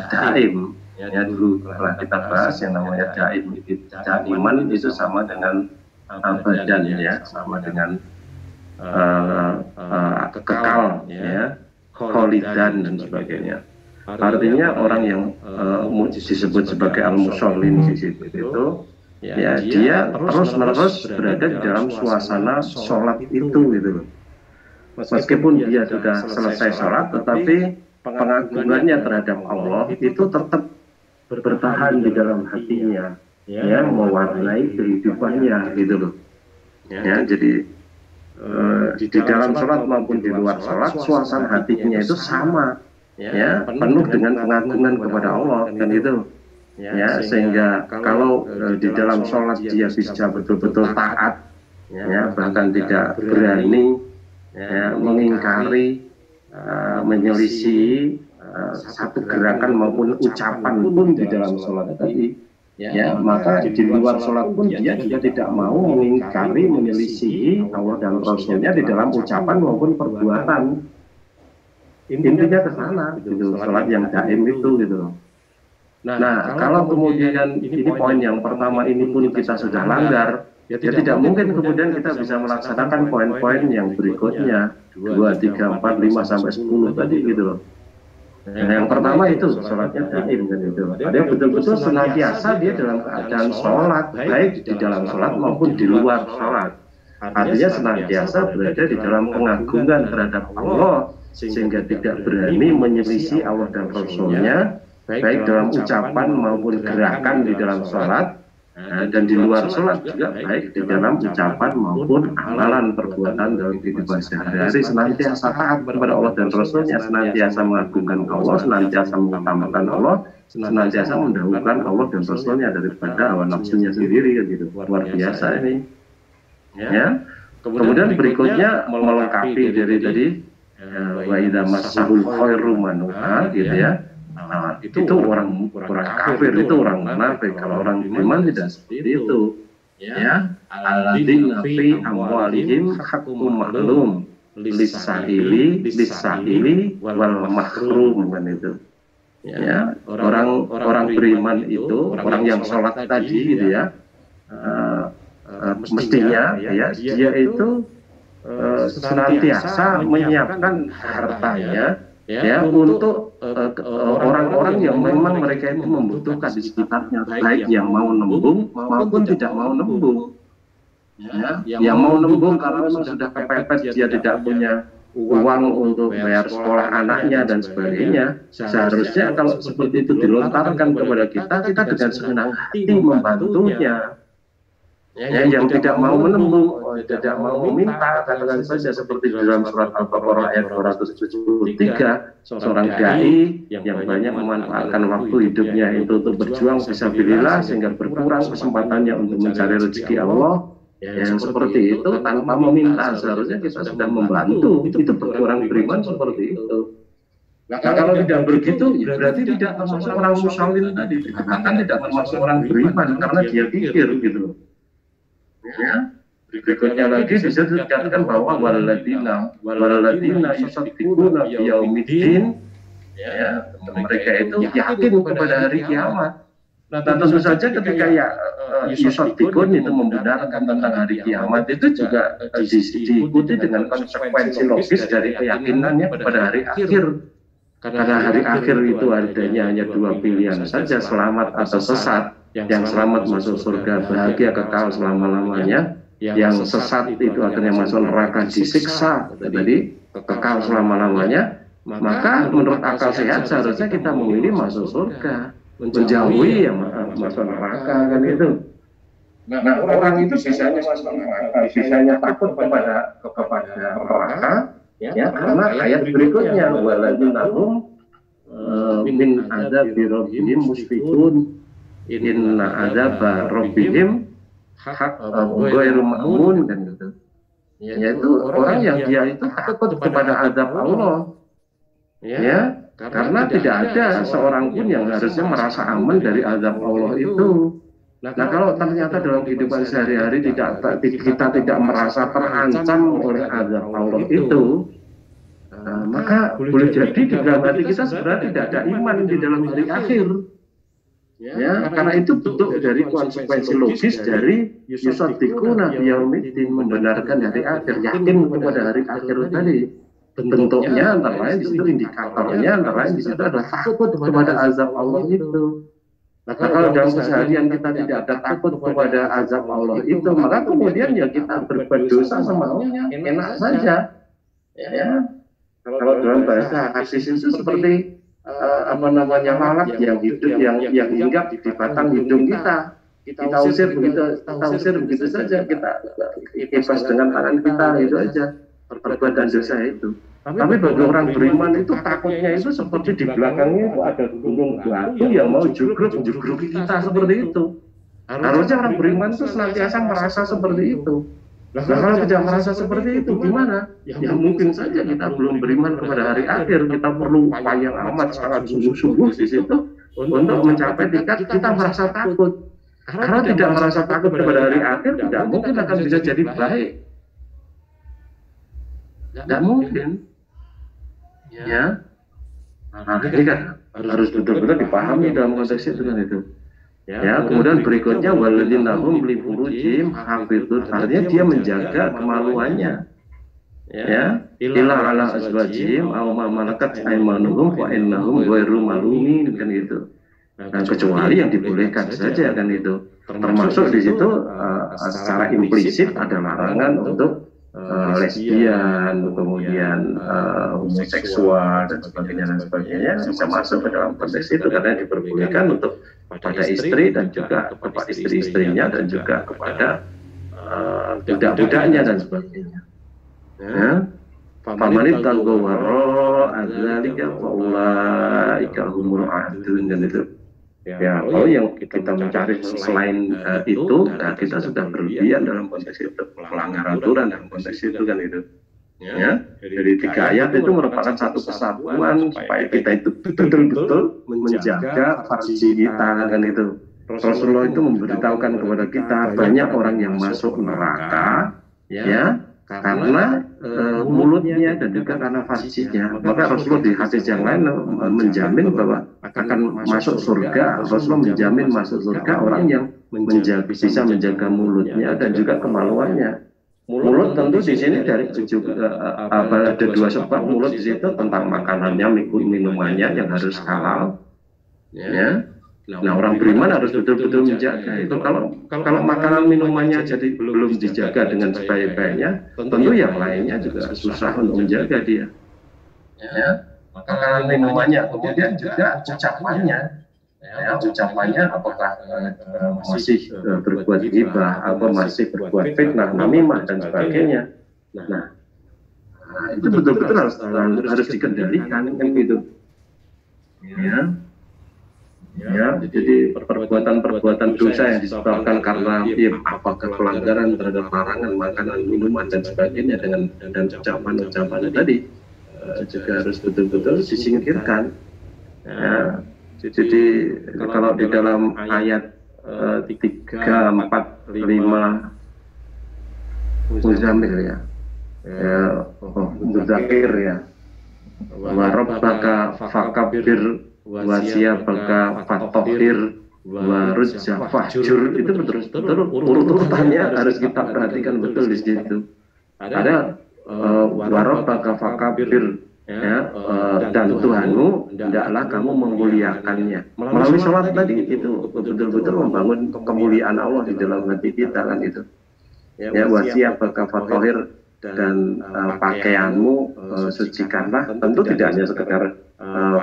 daim. Ya, dulu telah kita bahas yang namanya daim. Daiman itu sama dengan badan, ya, sama dengan kekal, ya, kholidan dan sebagainya. Artinya orang yang disebut sebagai al-musholin di situ itu, ya, dia terus-menerus berada di dalam suasana sholat itu gitu. Meskipun dia sudah selesai sholat, tetapi pengagungannya terhadap Allah itu tetap bertahan di dalam hatinya, ya, mewarnai kehidupannya gitu loh. Ya, jadi di dalam sholat maupun di luar sholat, suasana hatinya itu sama, ya, penuh dengan pengagungan kepada Allah kan itu. Ya, sehingga kalau di dalam sholat dia bisa betul-betul taat, ya, bahkan tidak berani, ya, mengingkari, menyelisih satu gerakan maupun ucapan pun di dalam sholat tadi, ya, maka di luar sholat pun dia juga tidak mau mengingkari, menyelisihi Allah dan Rasulnya di dalam ucapan maupun perbuatan. Intinya ke sana gitu, sholat yang daim itu gitu. Nah, kalau kemudian ini poin yang pertama ini pun kita sudah langgar, ya tidak mungkin kemudian kita bisa melaksanakan poin-poin yang berikutnya 2, 3, 4, 5 sampai 10 tadi gitu loh. Nah, yang pertama itu sholatnya daim kan itu. Dia betul-betul senantiasa dia dalam keadaan sholat, baik di dalam sholat maupun di luar sholat. Artinya senantiasa berada di dalam pengagungan terhadap Allah, sehingga tidak berani menyelisih Allah dan Rasulnya, baik dalam ucapan maupun gerakan di dalam sholat, dan di luar sholat juga baik di dalam ucapan maupun amalan perbuatan dalam kehidupan sehari-hari. Senantiasa taat kepada Allah dan Rasulnya, senantiasa mengagungkan Allah, senantiasa mengutamakan Allah, senantiasa mendahulukan Allah dan Rasulnya daripada hawa nafsunya sendiri gitu. Luar biasa ini. Ya. Kemudian berikutnya melengkapi dari tadi wa idza massahul khairu manuha gitu ya. Nah, itu orang kafir, itu orang munafik. Kalau orang iman tidak seperti itu, ya. Alladzina fi amwalihim haqqun ma'lum lis-sa'ili wal mahrum kan itu. Ya, orang beriman itu, orang yang sholat tadi gitu ya, mestinya ya dia itu senantiasa menyiapkan hartanya, ya, untuk orang-orang yang memang mereka itu membutuhkan di sekitarnya, baik yang mau nembung maupun tidak mau nembung. Ya, yang mau nembung karena memang sudah kepepet, dia tidak punya uang untuk bayar sekolah anaknya dan sebagainya. Seharusnya kalau seperti itu dilontarkan kepada kita, kita dengan senang hati membantunya. Ya, yang tidak mau menembung, tidak mau meminta, katakan saja seperti dalam surat Al-Baqarah ayat 273, seorang dai yang banyak memanfaatkan waktu hidupnya itu untuk berjuang fisabilillah sehingga berkurang kesempatannya untuk mencari rezeki Allah. Yang seperti itu tanpa meminta, seharusnya kita sudah membantu, itu berkurang beriman seperti itu. Nah, kalau tidak begitu, berarti tidak termasuk orang musawwir tadi, dikatakan tidak termasuk orang beriman karena dia pikir gitu. Ya. Berikutnya lagi disebutkan bahwa waladina yusaddiquna biyaumiddin, ya, mereka itu yakin kepada hari kiamat. Nah, tentu saja ketika yusaddiqun itu membenarkan tentang hari kiamat itu juga diikuti dengan konsekuensi logis dari keyakinannya pada hari akhir. Karena hari akhir itu adanya hanya dua pilihan saja, selamat atau sesat. Yang selamat masuk surga bahagia kekal selama-lamanya, yang sesat itu akhirnya masuk neraka disiksa jadi kekal selama-lamanya. Maka menurut akal sehat seharusnya kita memilih masuk surga, menjauhi yang masuk neraka kan itu. Nah, orang itu bisanya masuk neraka, bisanya takut kepada neraka, ya, karena ayat berikutnya waladzina hum min adzabi rabbihim mushfiqun inna adzaba rabbihim ghairu ma'mun kan gitu. Yaitu orang yang dia itu takut kepada azab Allah. Ya, karena tidak ada seorang pun yang harusnya merasa aman dari azab Allah itu. Nah, kalau ternyata dalam kehidupan sehari-hari kita tidak merasa terancam oleh azab Allah itu, maka boleh jadi di dalam hati kita sebenarnya tidak ada iman di dalam hari akhir. Ya, karena itu bentuk dari konsekuensi logis dari yusaddiquna biyaumiddin, membenarkan hari akhir, yakin kepada hari akhir tadi. Bentuknya antara lain di situ, indikatornya antara lain di situ adalah takut kepada azab Allah itu. Nah, kalau dalam keseharian kita tidak ada takut kepada azab Allah itu, maka kemudian ya kita berbuat dosa semaunya, enak saja. Ya. Kalau dalam bahasa hadis itu seperti lalat yang hidup yang hinggap di batang hidung kita usir begitu saja, kita bebas dengan tangan kita, itu aja perbuatan dosa itu. Tapi bagi orang beriman itu takutnya itu seperti di belakangnya itu ada gunung batu yang mau jugruk kita seperti itu. Harusnya orang beriman itu senantiasa merasa seperti itu. Nah, kalau tidak merasa seperti itu gimana? Ya mungkin saja kita belum beriman kepada hari akhir. Kita perlu upaya amat sangat sungguh-sungguh di situ untuk mencapai tingkat kita merasa takut. Karena tidak merasa takut kepada hari akhir, tidak mungkin akan bisa jadi baik. Tidak mungkin. Ya. Nah, ini kan harus betul-betul dipahami dalam konteks itu kan itu. Ya, kemudian berikutnya waladzina hum li furujihim hafizun, artinya dia menjaga kemaluannya. Ya, illa ala azwajihim aw ma malakat aymanuhum wa innahum ghairu malumin kan gitu. Nah, kecuali yang dibolehkan saja kan itu. Termasuk di situ secara implisit ada larangan untuk lesbian, kemudian homoseksual dan sebagainya bisa masuk ke dalam konteks itu karena diperbolehkan untuk pada istri dan juga kepada istri-istrinya dan juga kepada budak-budaknya dan sebagainya. Ya, famanit tanggawaro adzalika faulaika humul adun dan itu. Ya, kalau yang kita mencari selain itu, nah kita sudah berlebihan dalam konteks itu, melanggar aturan dalam konteks itu kan itu. Ya, dari 3 ayat itu merupakan satu kesatuan supaya kita itu betul-betul menjaga farji kita kan itu. Rasulullah itu memberitahukan kepada kita banyak orang yang masuk neraka, ya, karena mulutnya dan juga karena farjinya. Maka Rasulullah di hadis yang lain menjamin bahwa akan masuk surga. Rasulullah menjamin masuk surga orang yang bisa menjaga mulutnya dan juga kemaluannya. Mulut tentu di sini dari ada 2 sebab mulut di situ tentang makanannya, minumannya yang harus halal. Ya. Nah, orang beriman harus betul-betul menjaga itu. Kalau makanan minumannya jadi belum dijaga dengan sebaik-baiknya, tentu yang lainnya juga susah untuk menjaga dia. Ya, makanan minumannya, kemudian juga ucapannya. Ya, ucapannya apakah masih berbuat ghibah, atau masih berbuat fitnah, namimah dan sebagainya. Nah, itu betul-betul harus dikendalikan kan gitu. Ya, jadi perbuatan-perbuatan dosa yang disebabkan karena apakah pelanggaran terhadap larangan makanan, minuman dan sebagainya dan ucapan-ucapan tadi juga harus betul-betul disingkirkan. Ya, jadi kalau di dalam ayat 3, 4, 5 Muzammil ya, Mudzakir ya, wa rabbaka fakabir wa siyabaka fatohir wa rujza fahjur, itu betul-betul urutannya harus kita perhatikan betul di situ. Ada wa rabbaka fakabir ya, dan Tuhanmu hendaklah kamu memuliakannya. Melalui sholat tadi itu betul-betul membangun kemuliaan Allah di dalam hati kita kan itu. Ya, wa siyabaka fatohir, dan pakaianmu sucikanlah. Tentu tidak hanya sekedar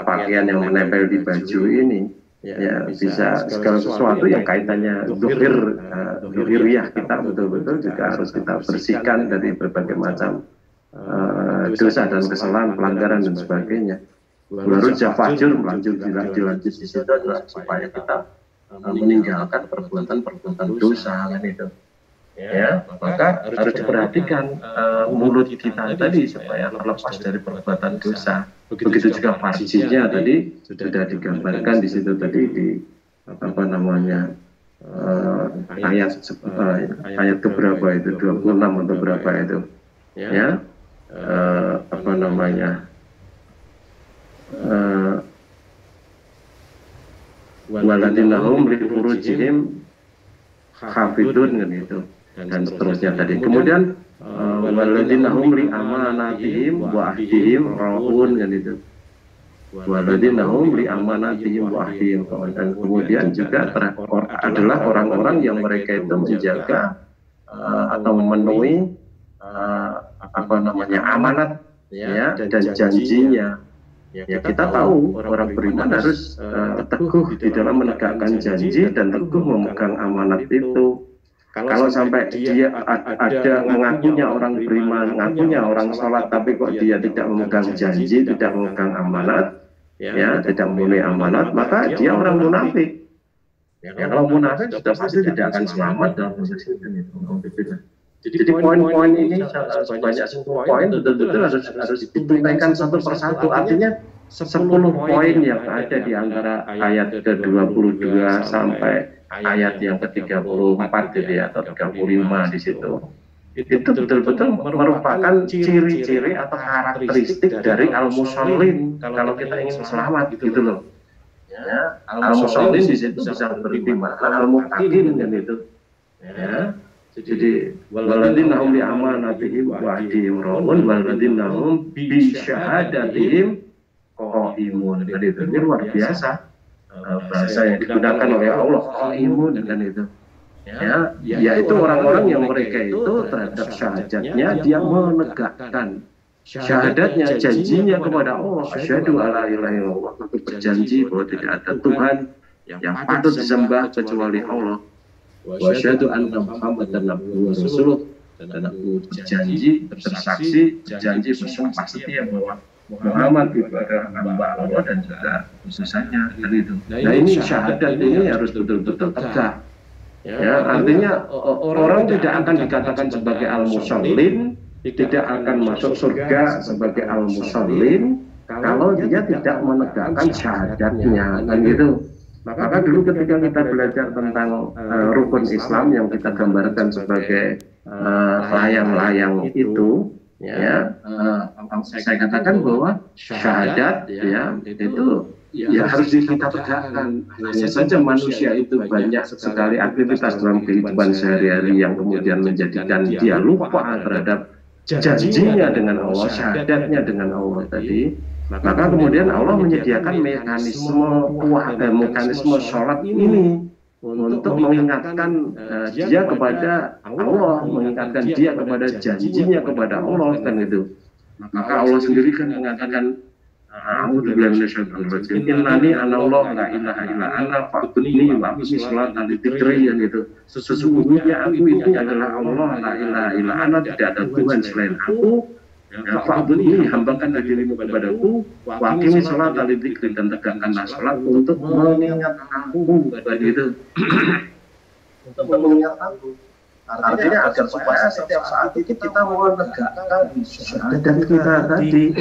pakaian yang menempel di baju ini, ya bisa segala sesuatu yang kaitannya zuhiriyah kita betul-betul juga harus kita bersihkan dari berbagai macam dosa dan kesalahan, pelanggaran dan sebagainya. Baru jafajur dilanjut di situ adalah supaya kita meninggalkan perbuatan-perbuatan dosa kan itu. Ya, maka harus diperhatikan mulut kita tadi supaya terlepas dari perbuatan dosa. Begitu juga farjinya tadi sudah digambarkan di situ tadi di ayat keberapa itu, 26 atau berapa itu ya, waladinahum li furujihim hafidun kan itu, dan seterusnya tadi. Kemudian waladinahum li amanatihim wa ahdihim raun kan itu, waladinahum li amanatihim wa ahdihim. Dan kemudian juga adalah orang-orang yang mereka itu menjaga atau memenuhi amanat ya dan janjinya. Ya, kita tahu orang beriman harus teguh di dalam menegakkan janji dan teguh memegang amanat itu. Kalau sampai dia ada mengakunya orang beriman, mengakunya orang sholat, tapi kok dia tidak memegang janji, tidak memegang amanat, ya tidak memenuhi amanat, maka dia orang munafik. Ya, kalau munafik sudah pasti tidak akan selamat dalam proses itu. Jadi poin-poin ini sebanyak 10 poin betul-betul harus ditunaikan satu persatu. Artinya 10 poin yang ada di antara ayat ke-22 sampai ayat yang ke-34 gitu ya, atau 35 di situ. Itu betul-betul merupakan ciri-ciri atau karakteristik dari al-musallin kalau kita ingin selamat gitu loh. Ya, al-musallin di situ bisa berarti al-muttaqin kan itu. Ya. Jadi waladinahum li amanatihim wa ahdihim raun waladinahum bi syahadatihim qaimun. Jadi itu luar biasa bahasa yang digunakan oleh Allah, qaimun kan itu. Ya, yaitu orang-orang yang mereka itu terhadap syahadatnya dia menegakkan syahadatnya, janjinya kepada Allah, asyhadu alla ilaha illallah, aku berjanji bahwa tidak ada Tuhan yang patut disembah kecuali Allah. Wa asyhadu anna Muhammadan abduhu wa rasuluh, dan aku berjanji, bersaksi, berjanji bersumpah setia bahwa Muhammad itu adalah hamba Allah dan juga utusannya dan itu. Nah ini syahadat ini harus betul-betul tegak. Ya, artinya orang tidak akan dikatakan sebagai al-musallin, tidak akan masuk surga sebagai al-musallin kalau dia tidak menegakkan syahadatnya kan gitu. Maka dulu ketika kita belajar tentang rukun Islam yang kita gambarkan sebagai layang-layang itu, ya, saya katakan bahwa syahadat ya itu ya harus kita tegakkan. Hanya saja manusia itu banyak sekali aktivitas dalam kehidupan sehari-hari yang kemudian menjadikan dia lupa terhadap janjinya dengan Allah, syahadatnya dengan Allah tadi. Maka kemudian Allah menyediakan mekanisme sholat ini untuk mengingatkan dia kepada Allah, mengingatkan dia kepada janjinya kepada Allah kan itu. Maka Allah sendiri kan mengatakan A'udzubillahi minasyaitonir rajim. Innani anallah la ilaha illa ana fa'budni wa aqimi sholata li dzikri, gitu. Sesungguhnya aku itu adalah Allah la ilaha illa ana, tidak ada Tuhan selain aku. Ya, fa'budni, hambakan dirimu kepadaku, wa aqimi sholata li dzikri, dan tegakkanlah salat untuk mengingat aku, begitu. Untuk mengingat aku. Artinya agar supaya setiap saat itu kita menegakkan syahadat kita tadi,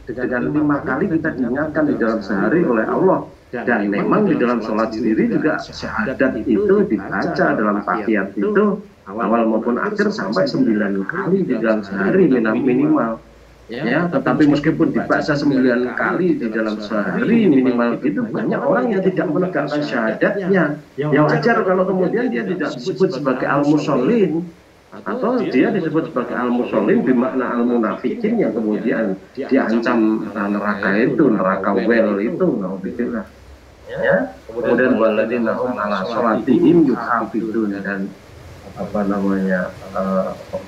dengan 5 kali kita diingatkan di dalam sehari oleh Allah. Dan memang di dalam sholat sendiri juga syahadat itu dibaca dalam tahiyat itu awal maupun akhir sampai 9 kali di dalam sehari minimal. Ya, tetapi meskipun dibaca 9 kali di dalam sehari minimal itu, banyak orang yang tidak menegakkan syahadatnya. Yang wajar kalau kemudian dia tidak disebut sebagai al-musholin, atau dia disebut sebagai al-musholin bermakna al-munafikin, yang kemudian diancam neraka itu, neraka well itu, naudzubillah. Ya, kemudian waladina hum ala sholatihim yuhafidun, dan apa namanya,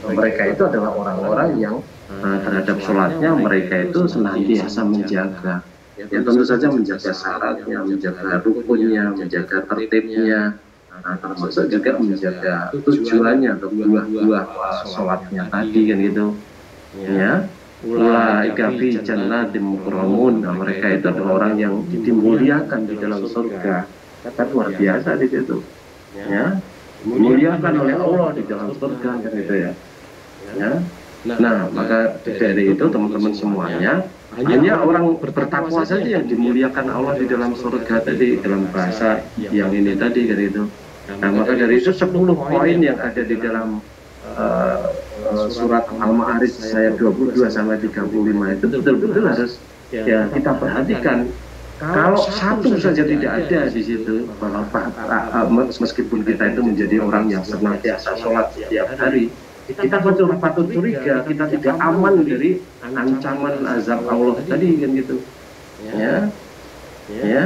mereka itu adalah orang-orang yang terhadap sholatnya mereka itu senantiasa menjaga. Ya tentu saja menjaga syaratnya, menjaga rukunnya, menjaga tertibnya, termasuk juga menjaga tujuannya atau buah-buah sholatnya tadi, kan gitu. Ya, ulaika fi jannatin mukramun, mereka itu adalah orang yang dimuliakan di dalam surga. Kan luar biasa di situ. Ya, dimuliakan oleh Allah di dalam surga, kan gitu ya. Ya. Nah, maka dari itu teman-teman semuanya, hanya orang bertakwa saja yang dimuliakan Allah di dalam surga tadi, dalam bahasa yang ini tadi, kan itu. Nah, maka dari itu 10 poin yang ada di dalam surat Al-Ma'arij ayat 22 sampai 35 itu betul-betul harus ya kita perhatikan. Kalau satu saja tidak ada di situ, meskipun kita itu menjadi orang yang senantiasa sholat setiap hari, kita patut curiga, kita tidak aman dari ancaman azab Allah tadi, kan gitu. Ya, ya.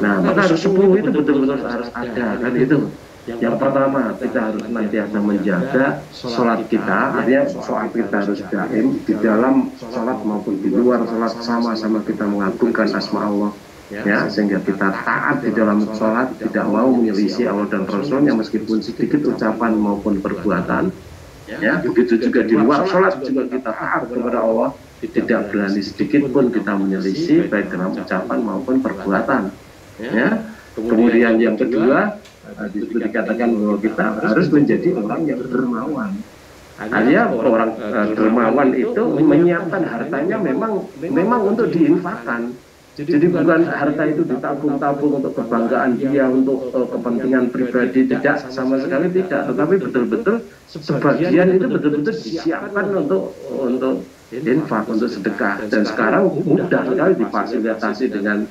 Nah, maka harus 10 itu betul-betul harus ada, kan itu. Yang pertama, kita harus senantiasa menjaga sholat kita, artinya sholat kita harus daim di dalam sholat maupun di luar sholat, sama-sama kita mengagungkan asma Allah. Ya, sehingga kita taat di dalam sholat, tidak mau menyelisih Allah dan Rasulnya meskipun sedikit ucapan maupun perbuatan. Ya, begitu juga di luar sholat juga kita taat kepada Allah, tidak berani sedikit pun kita menyelisih baik dalam ucapan maupun perbuatan. Ya, kemudian yang kedua, dikatakan bahwa kita harus menjadi orang yang dermawan. Artinya orang dermawan itu menyiapkan hartanya memang untuk diinfakkan. Jadi bukan harta itu ditabung-tabung untuk kebanggaan dia, untuk kepentingan pribadi, tidak, sama sekali tidak. Tetapi betul-betul sebagian itu betul-betul disiapkan untuk infak, untuk sedekah. Dan sekarang mudah sekali difasilitasi dengan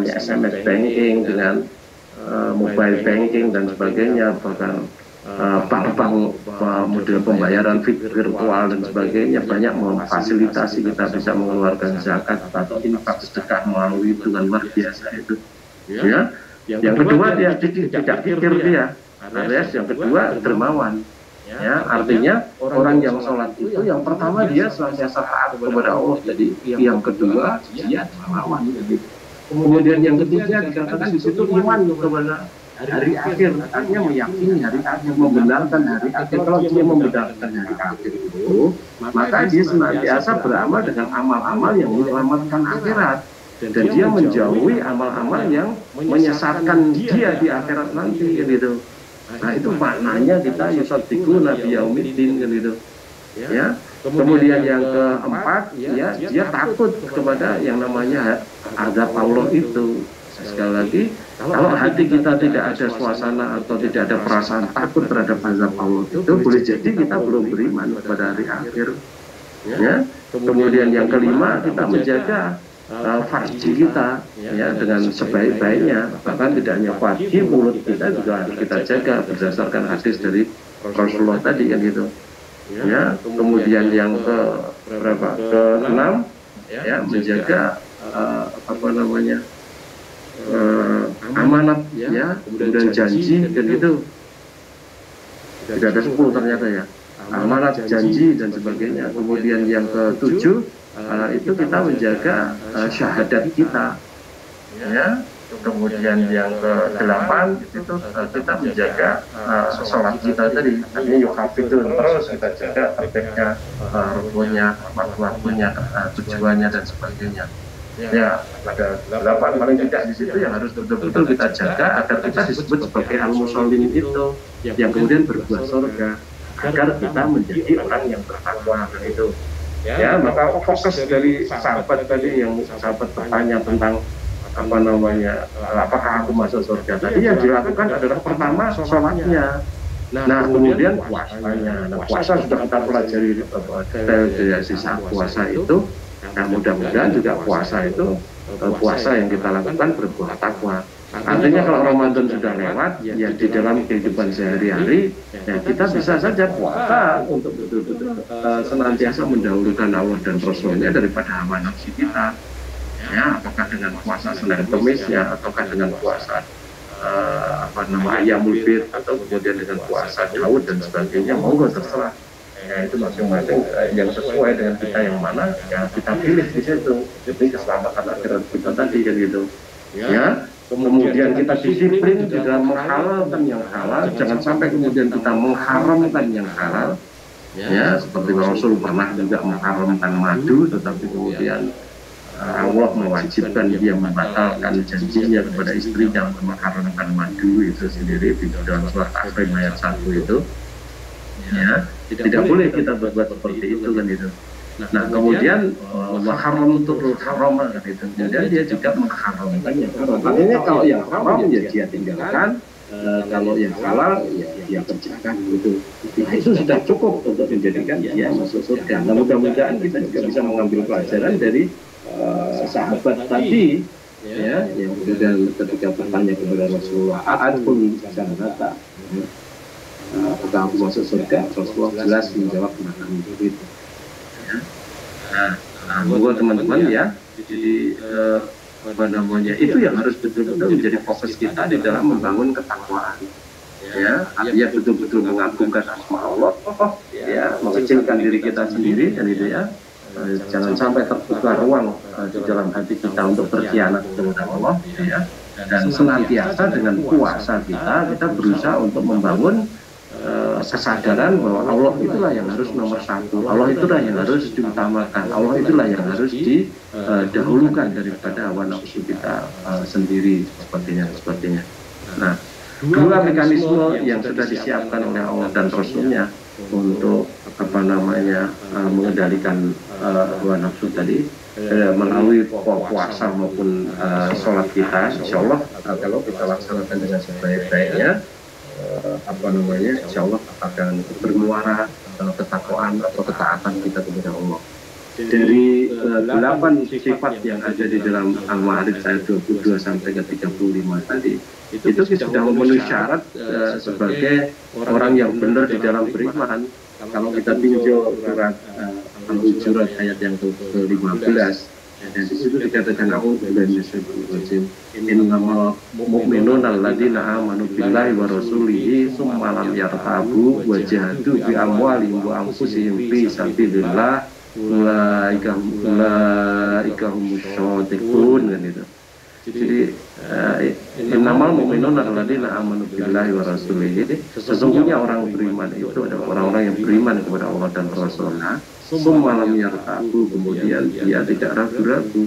SMS banking, dengan mobile banking dan sebagainya, bahkan bank-bank model pembayaran virtual dan sebagainya banyak memfasilitasi kita bisa mengeluarkan zakat atau infak sedekah melalui itu, kan luar biasa itu. Ya, yang kedua dia tidak pikir dia, alias yang kedua dermawan. Ya, artinya orang yang sholat itu yang pertama dia senantiasa taat kepada Allah, jadi yang kedua dia dermawan. Kemudian yang ketiga dikatakan di situ iman kepada hari akhir, artinya meyakini hari akhir, membenarkan hari akhir. Kalau dia membenarkan hari akhir itu, maka dia senantiasa beramal dengan amal-amal yang menyelamatkan akhirat, dan dia menjauhi amal-amal yang menyesatkan dia di akhirat nanti, gitu. Nah, itu maknanya kita yusaddiqu nabi yaumiddin, gitu. Ya. Kemudian yang keempat, ya dia takut kepada yang namanya azab Allah itu. Sekali lagi, kalau hati kita tidak ada suasana atau tidak ada perasaan takut terhadap azab Allah itu, boleh jadi kita belum beriman pada hari akhir. Ya. Kemudian yang kelima, kita menjaga farji kita, ya, dengan sebaik-baiknya. Bahkan tidak hanya farji, mulut kita juga harus kita jaga berdasarkan hadis dari Rasulullah tadi, kan gitu. Ya. Kemudian yang keenam, ya, menjaga amanat, ya, kemudian janji, dan itu tidak ada 10 ternyata, ya. amanat janji dan sebagainya. Kemudian yang ketujuh itu kita menjaga syahadat kita, ya. Kemudian yang ke-8 itu kita menjaga sholat kita tadi, artinya yuhafidun, terus kita jaga tertibnya, rukunnya, waktunya, tujuannya dan sebagainya. Ya, ada 8 paling tidak di situ yang harus betul-betul kita jaga agar kita disebut sebagai al-musholin itu, yang kemudian berbuah surga, agar kita menjadi orang yang bertakwa itu. Ya, maka fokus dari sahabat tadi yang sahabat bertanya tentang apa namanya, apakah aku masuk surga tadi, yang dilakukan adalah pertama sholatnya, nah kemudian puasanya. Nah, puasa sudah kita pelajari dari sisa puasa itu. Nah, mudah-mudahan juga puasa itu puasa yang kita lakukan berbuah takwa. Artinya kalau Ramadan sudah lewat, ya di dalam kehidupan sehari-hari, ya kita bisa saja puasa untuk betul-betul senantiasa mendahulukan Allah dan Rasulnya daripada hawa nafsu kita. Ya, apakah dengan puasa Senin Kemis, ya, ataukah dengan puasa Ayyamul Bid, atau kemudian dengan puasa Daud dan sebagainya, monggo terserah. Ya, itu masing-masing yang sesuai dengan kita yang mana, ya kita pilih di situ. Jadi keselamatan akhirat kita tadi kan gitu. Ya, kemudian kita disiplin di dalam menghalalkan yang halal, jangan sampai kemudian kita mengharamkan yang halal. Ya, seperti Rasul pernah juga mengharamkan madu, tetapi kemudian Allah mewajibkan dia membatalkan janjinya kepada istrinya untuk mengharamkan madu itu sendiri di dalam surat Tahrim ayat 1 itu. Ya, tidak boleh kita berbuat seperti itu kan itu. Nah, kemudian haram untuk haram kan itu. Kemudian dia juga mengharamkan yang haram. Artinya kalau yang haram ya dia tinggalkan, kalau yang halal ya dia kerjakan gitu. Nah, itu sudah cukup untuk menjadikan dia masuk surga. Nah, mudah-mudahan kita juga bisa mengambil pelajaran dari sahabat tadi, ya, yang sudah ketika bertanya kepada Rasulullah, "A'adun jannata?" Apakah aku masuk surga? Rasulullah jelas menjawab tentang itu. Nah, buat teman-teman ya, jadi apa namanya, itu yang harus betul-betul menjadi fokus kita di dalam membangun ketakwaan. Ya, artinya betul-betul mengagungkan asma Allah, ya, mengecilkan diri kita sendiri dan itu ya. Jangan sampai terbuka ruang di dalam hati kita untuk berkhianat kepada Allah, ya. Dan senantiasa dengan puasa kita berusaha untuk membangun kesadaran bahwa Allah itulah yang harus nomor satu, Allah itulah yang harus diutamakan, Allah itulah yang harus didahulukan daripada hawa nafsu kita sendiri, sepertinya. Nah, dua mekanisme yang sudah disiapkan oleh Allah dan Rasulnya untuk apa namanya mengendalikan hawa nafsu tadi melalui puasa maupun sholat kita, insya Allah kalau kita laksanakan dengan sebaik-baiknya, apa namanya, insya Allah akan bermuara ketakwaan atau ketaatan kita kepada Allah. Dari 8 sifat yang ada di dalam Al-Ma'arij ayat 22 sampai ke 35 tadi, itu sudah memenuhi syarat sebagai orang yang benar di dalam beriman. Kalau kita tinjau surat Al-Hujurat ayat yang ke-15, dan di situ dikatakan innamal mu'minuna alladzina amanu billahi wa rasulihi tsumma lam yartabu wa jahadu bi amwalihim wa anfusihim fi sabilillah ulaika humus shadiqun kan itu. Jadi innamal mu'minuna alladzina amanu billahi wa rasulihi, sesungguhnya orang beriman itu adalah orang-orang yang beriman kepada Allah dan Rasulnya. Malam yang tabu, kemudian dia tidak ragu-ragu.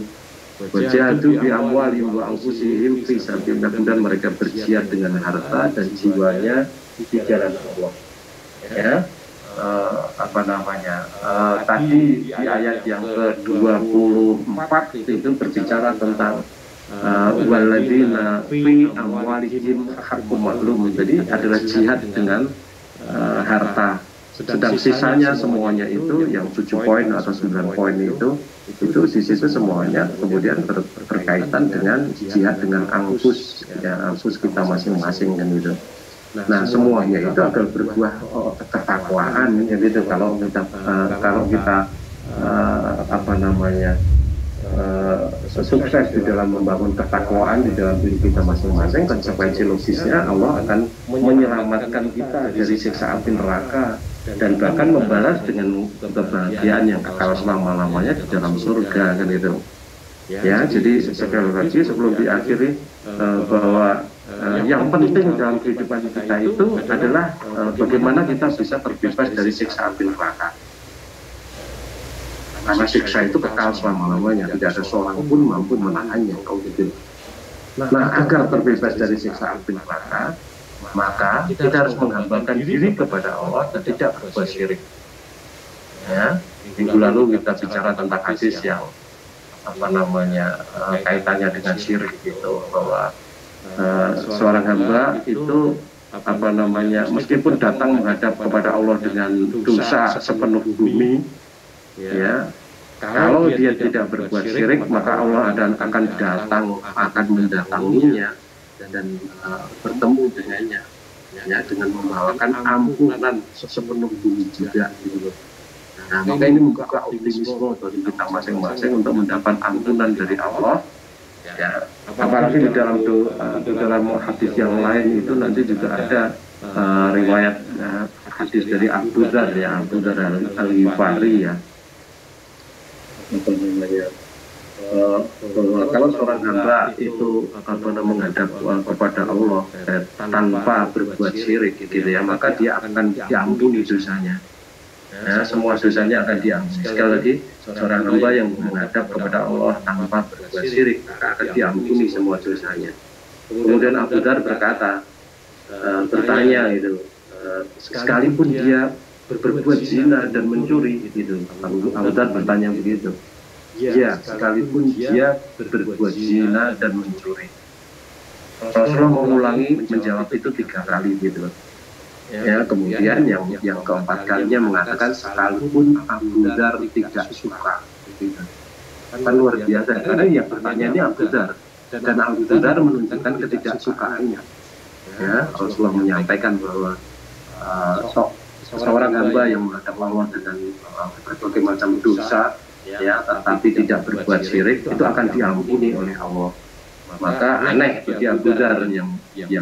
Wajahdu bi amwalihim wa anfusihim fi sabilillah, kemudian mereka berjihad dengan harta dan jiwanya di jalan Allah. Ya, apa namanya? Tadi di ayat yang ke-24 itu berbicara tentang waladina fi amwalihim haqqum ma'lum. Jadi adalah jihad dengan harta. Sedang sisanya semuanya itu yang 7 poin atau 9 poin itu di situ semuanya kemudian berkaitan dengan jihad dengan anfus, ya, anfus kita masing-masing kan gitu. Nah, semuanya itu agar berbuah ketakwaan ya gitu. Kalau kita apa namanya sukses di dalam membangun ketakwaan di dalam diri kita masing-masing, konsekuensi logisnya Allah akan menyelamatkan kita dari siksa api neraka dan bahkan membalas dengan kebahagiaan yang kekal selama-lamanya di dalam surga kan itu. Ya, jadi sekali lagi sebelum diakhiri bahwa yang penting dalam kehidupan kita itu adalah bagaimana kita bisa terbebas dari siksa api neraka. Karena siksa itu kekal selama-lamanya, tidak ada seorang pun mampu menahannya. Nah, agar terbebas dari siksa api neraka, maka kita harus menghambakan diri kepada Allah dan tidak berbuat syirik. Ya, minggu lalu kita bicara tentang hadis yang kaitannya dengan syirik gitu, bahwa seorang hamba itu meskipun datang menghadap kepada Allah dengan dosa sepenuh bumi, ya, kalau dia tidak berbuat syirik, maka Allah akan mendatanginya dan bertemu dengannya, ya, dengan membawakan ampunan sepenuh bumi juga gitu. Nah, maka ini membuka optimisme bagi kita masing-masing untuk mendapat ampunan dari Allah. Ya, apalagi di dalam hadis yang lain itu nanti juga ada riwayat hadis dari Abu Dzar Al-Ghifari, ya, bahwa kalau seorang hamba itu menghadap kepada Allah tanpa berbuat syirik gitu ya, maka dia akan diampuni dosanya. Ya, semua dosanya akan diampuni. Sekali lagi, seorang hamba yang menghadap kepada Allah tanpa berbuat syirik akan diampuni semua dosanya. Kemudian Abu Dzar bertanya itu, sekalipun dia berbuat zina dan mencuri gitu. Abu Dzar bertanya begitu. Ya, sekalipun dia berbuat zina dan mencuri. Rasulullah mengulangi menjawab itu 3 kali gitu. Ya, kemudian yang keempat kalinya mengatakan sekalipun Abu Dzar tidak suka. Kan luar biasa, karena yang pertanyaannya Abu Dzar, dan Abu Dzar menunjukkan ketidaksukaannya. Ya, Rasulullah menyampaikan bahwa seorang hamba yang menghadap Allah dengan berbagai macam dosa, ya, tetapi tidak berbuat syirik, itu akan diampuni oleh Allah. Maka aneh bagi Abu Dzar yang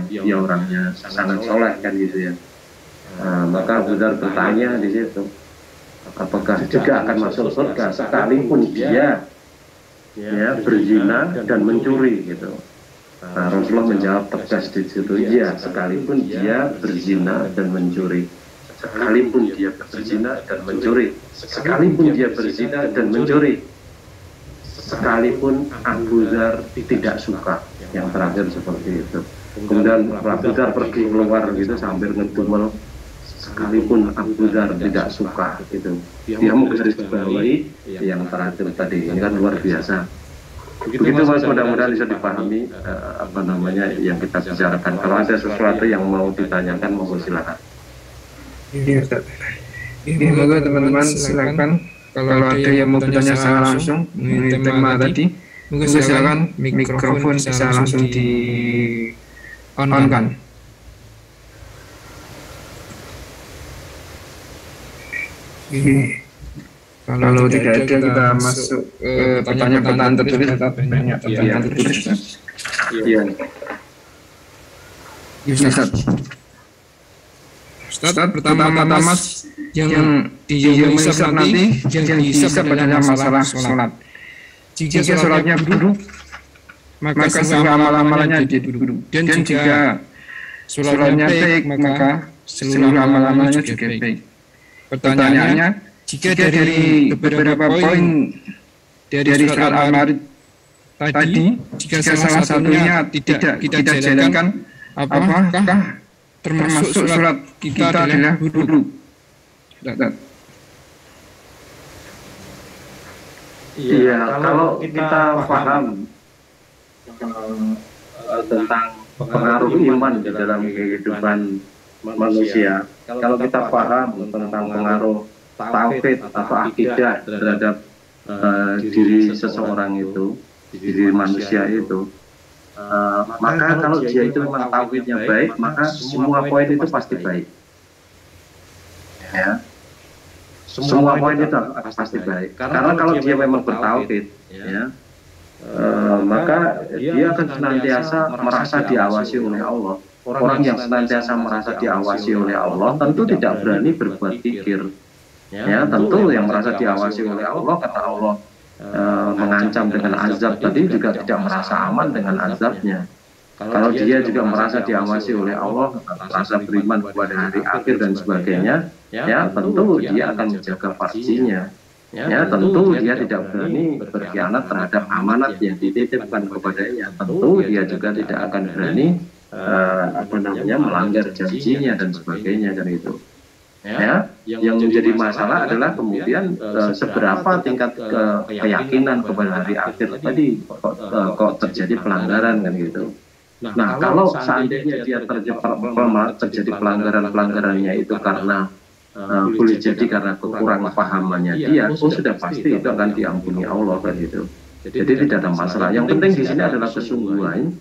dia orangnya sangat soleh kan gitu ya. Maka Abu Dzar bertanya di situ, apakah juga akan masuk surga sekalipun dia, ya, berzina dan mencuri gitu. Nah, Rasulullah menjawab tegas di situ, ya, sekalipun dia berzina dan mencuri, sekalipun dia berzina dan mencuri, sekalipun dia berzina dan mencuri, sekalipun Abu Dzar tidak suka. Yang terakhir seperti itu. Kemudian Abu Dzar pergi keluar gitu sambil ngedumel, sekalipun Abu Dzar tidak suka gitu. Dia menggarisbawahi yang terakhir tadi. Ini kan luar biasa. Begitu Mas, mudah-mudahan bisa dipahami yang kita bicarakan. Kalau ada sesuatu yang mau ditanyakan, mohon silakan. Iya, Ustaz. Semoga teman-teman silakan kalau ada yang mau bertanya secara langsung mengenai tema tadi, mungkin silakan mikrofon bisa langsung di on-kan. Kalau tidak ada, kita masuk ke pertanyaan tertulis. Pertanyaan tertulis. Iya. Ustaz, pertama-tama yang dihisab nanti, yang dihisab adalah masalah sholat. Jika sholatnya buruk, maka semua amalan-amalannya jadi buruk. Dan jika sholatnya baik, maka seluruh amalan-amalannya juga baik. Pertanyaannya, jika dari beberapa poin dari surat Al-Ma'arij tadi, jika salah satunya tidak kita jalankan, apakah termasuk sholat kita adalah buruk? Iya, kalau kita paham tentang pengaruh iman di dalam kehidupan manusia, kalau kita paham tentang pengaruh tauhid atau akidah terhadap diri seseorang itu, diri manusia itu, maka kalau dia itu memang tauhidnya baik, maka semua poin itu pasti baik. Ya, semua poin itu pasti baik. Karena kalau dia memang bertauhid, ya, maka dia akan senantiasa merasa diawasi oleh Allah. orang yang senantiasa merasa diawasi oleh Allah tentu tidak berani berbuat kikir. Ya, tentu yang merasa diawasi oleh Allah, kata Allah mengancam dengan azab tadi, juga tidak merasa aman dengan azabnya. Kalau dia juga merasa diawasi oleh Allah, merasa beriman kepada hari akhir dan sebagainya, ya tentu dia akan menjaga farjinya. Ya, tentu dia tidak berani berkhianat terhadap amanat yang dititipkan kepadanya. Tentu dia juga tidak akan berani melanggar janjinya dan sebagainya, dan itu. Ya, yang menjadi masalah adalah kemudian seberapa tingkat keyakinan kepada hari akhir tadi kok terjadi pelanggaran kan gitu. Nah, kalau seandainya dia terjadi pelanggarannya itu karena boleh jadi karena kekurangan pahamannya dia, sudah pasti itu akan diampuni Allah kan gitu. Jadi tidak ada masalah. Yang penting di sini adalah kesungguhan,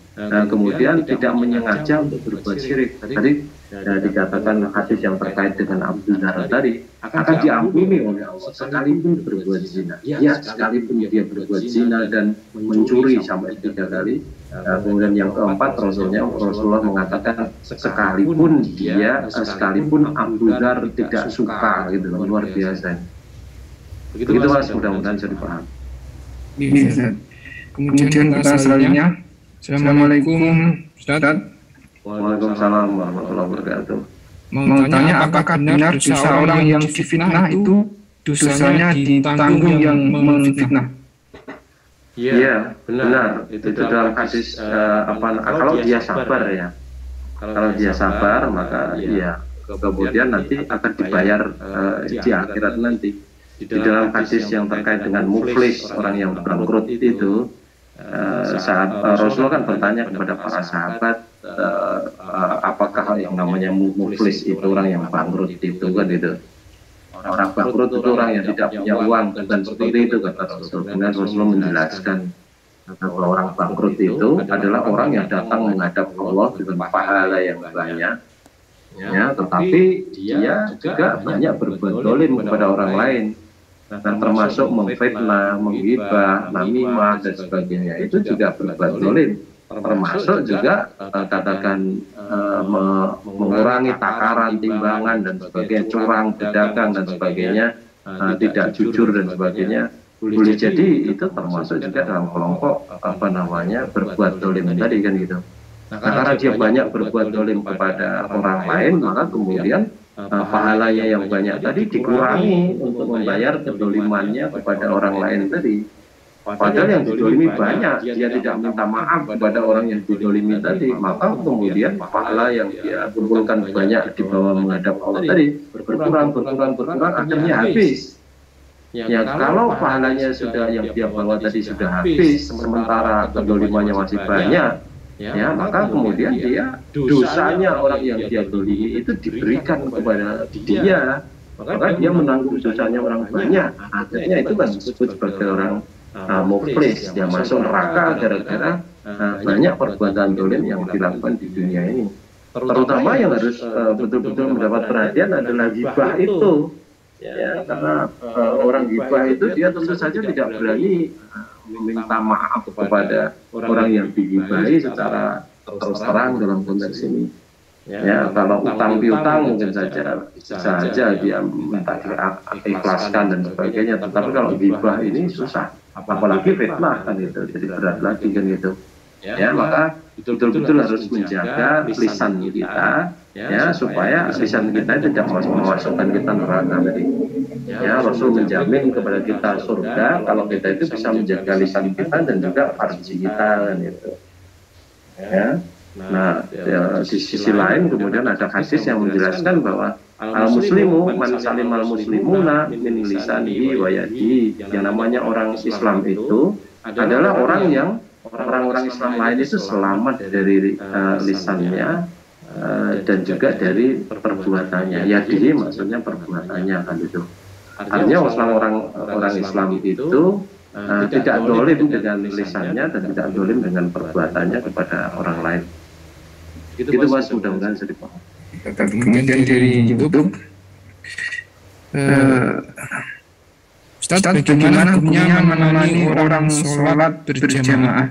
kemudian tidak menyengaja untuk berbuat syirik. Tadi dikatakan hadis yang terkait dengan Abu Dzar tadi akan diampuni oleh Allah sekalipun berbuat zina. Ya, sekalipun dia berbuat zina dan mencuri sampai 3 kali. Kemudian yang keempat, Rasulullah mengatakan sekalipun Abu Dzar tidak suka, gitu, luar biasa. Begitu Mas, mudah-mudahan bisa dipahami. Bisa. Kemudian kita selanjutnya, Assalamualaikum Ustaz. Waalaikumsalam warahmatullahi wabarakatuh. Mau tanya, apakah benar dosa orang yang difitnah itu dosanya ditanggung yang memfitnah? Iya, benar. Itu dalam hadis kalau dia sabar ya. Kalau dia sabar maka ya kemudian nanti akan dibayar di akhirat nanti. Di dalam hadis yang terkait dengan muflis, orang yang bangkrut itu, Rasulullah kan bertanya kepada para sahabat, apakah yang namanya muflis itu orang yang bangkrut itu kan itu. Orang bangkrut itu orang yang tidak punya uang dan seperti itu kata Rasul. Kemudian Rasulullah menjelaskan bahwa orang bangkrut itu adalah orang yang datang menghadap Allah dengan pahala yang banyak, ya, tetapi dia juga banyak berbuat dolim kepada orang lain. Dan termasuk memfitnah, menggibah, namimah dan sebagainya, itu juga berbuat dolim. Termasuk juga katakan mengurangi takaran, timbangan dan sebagainya, curang, berdagang dan sebagainya, tidak jujur dan sebagainya. Boleh jadi itu termasuk juga dalam kelompok berbuat dolim tadi kan gitu. Nah, karena dia banyak berbuat dolim kepada orang lain, maka kemudian pahalanya yang banyak tadi dikurangi untuk membayar kedolimannya kepada orang lain tadi. Padahal yang didolimi banyak, dia tidak minta maaf kepada orang yang didolimi tadi, maka kemudian pahala yang dia kumpulkan banyak di bawah menghadap Allah tadi berkurang, akhirnya habis. Ya, kalau pahalanya sudah yang dia bawa tadi sudah habis, sementara kedolimannya masih banyak, ya, maka kemudian dia dosanya orang yang dia dolimi itu diberikan kepada dia, maka dia menanggung dosanya orang banyak. Akhirnya itu kan disebut sebagai orang muflis, dia masuk neraka gara-gara banyak perbuatan dolim yang dilakukan di dunia ini. Terutama yang harus betul-betul mendapat perhatian adalah ghibah itu, ya, karena orang ghibah itu dia tentu saja tidak berani meminta maaf kepada orang yang dighibahi secara terus terang dalam konteks ini. Ya, kalau utang piutang mungkin saja dia minta diikhlaskan dan sebagainya. Tetapi kalau ghibah ini susah, apalagi fitnah kan itu, jadi berat lagi kan gitu. Ya, maka betul-betul harus menjaga lisan kita, ya, supaya lisan kita tidak memasukkan kita neraka tadi. Ya, Rasul menjamin kepada kita surga kalau kita itu bisa menjaga lisan kita dan juga farji kita kan itu. Ya. Nah, ya, di sisi lain kemudian ada hadis yang menjelaskan bahwa al-muslimu man salimal muslimuna min lisanihi wa yadihi. Yang namanya orang Islam itu adalah orang-orang Islam lain itu selamat dari lisannya dan juga dari perbuatannya. Yadihi maksudnya perbuatannya kan itu. Artinya orang Islam itu tidak dolim dengan lisannya dan tidak dolim dengan perbuatannya kepada orang lain. Itu Mas, mudah-mudahan bisa dipahami. Kemudian dari YouTube, Ustaz, bagaimana hukumnya menemani orang sholat berjamaah?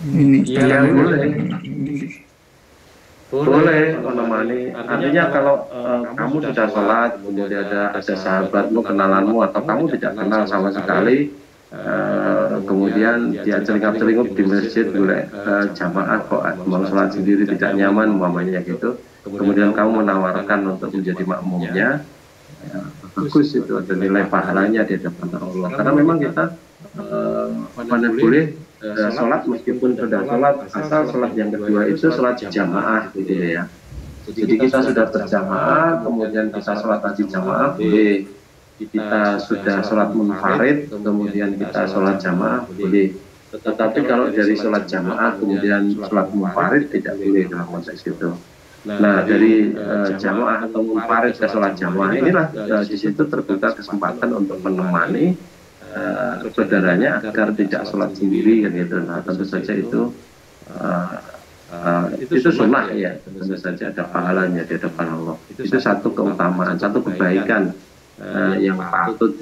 Ini Iya boleh. Boleh menemani. Artinya kalau kamu sudah sholat, kemudian ada sahabatmu, kenalanmu, atau kamu tidak kenal sama sekali, kemudian dia celingap-celingkup di masjid boleh jamaah kok mau sholat sendiri tidak nyaman, umpamanya gitu. Kemudian kamu menawarkan untuk menjadi makmumnya, ya, bagus itu, ada nilai pahalanya di hadapan Allah. Karena memang kita mana boleh sholat meskipun sudah sholat, asal sholat yang kedua itu sholat jamaah gitu ya. Jadi kita sudah berjamaah, kemudian kita sholat tadi jamaah boleh. Kita sudah sholat munfarid, kemudian kita sholat jamaah boleh. Tetapi kalau dari sholat jamaah kemudian sholat munfarid tidak boleh dalam konteks itu. Nah, dari jamaah atau munfarid ke sholat jamaah inilah di situ terbuka kesempatan untuk menemani saudaranya agar tidak sholat sendiri kan gitu. Nah, tentu saja itu sunnah ya, tentu saja ada pahalanya di hadapan Allah. Itu satu keutamaan, satu kebaikan yang patut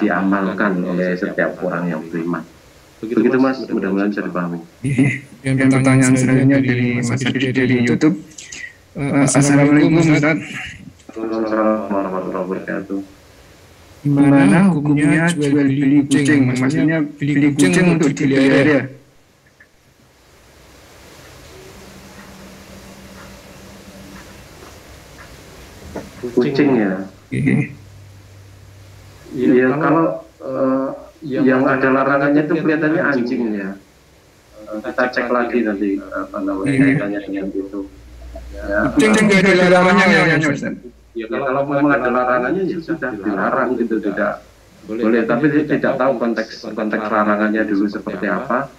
diamalkan oleh setiap orang yang beriman. Begitu Mas, mudah-mudahan bisa dipahami. yang pertanyaan selanjutnya dari Mas Adi dari YouTube. Assalamualaikum Ustaz. Assalamualaikum warahmatullahi wabarakatuh. Gimana hukumnya jual beli kucing? Maksudnya beli kucing untuk dipelihara. Kucing ya. Iya, kalau yang ada larangannya itu kelihatannya anjing ya. Kita cek lagi nanti apa namanya kaitannya dengan itu. Ya, Kucing nggak ada larangannya ya Ustaz. ya kalau memang ada larangannya ya sudah dilarang gitu, tidak boleh. Tapi tidak tahu konteks larangannya dulu seperti apa.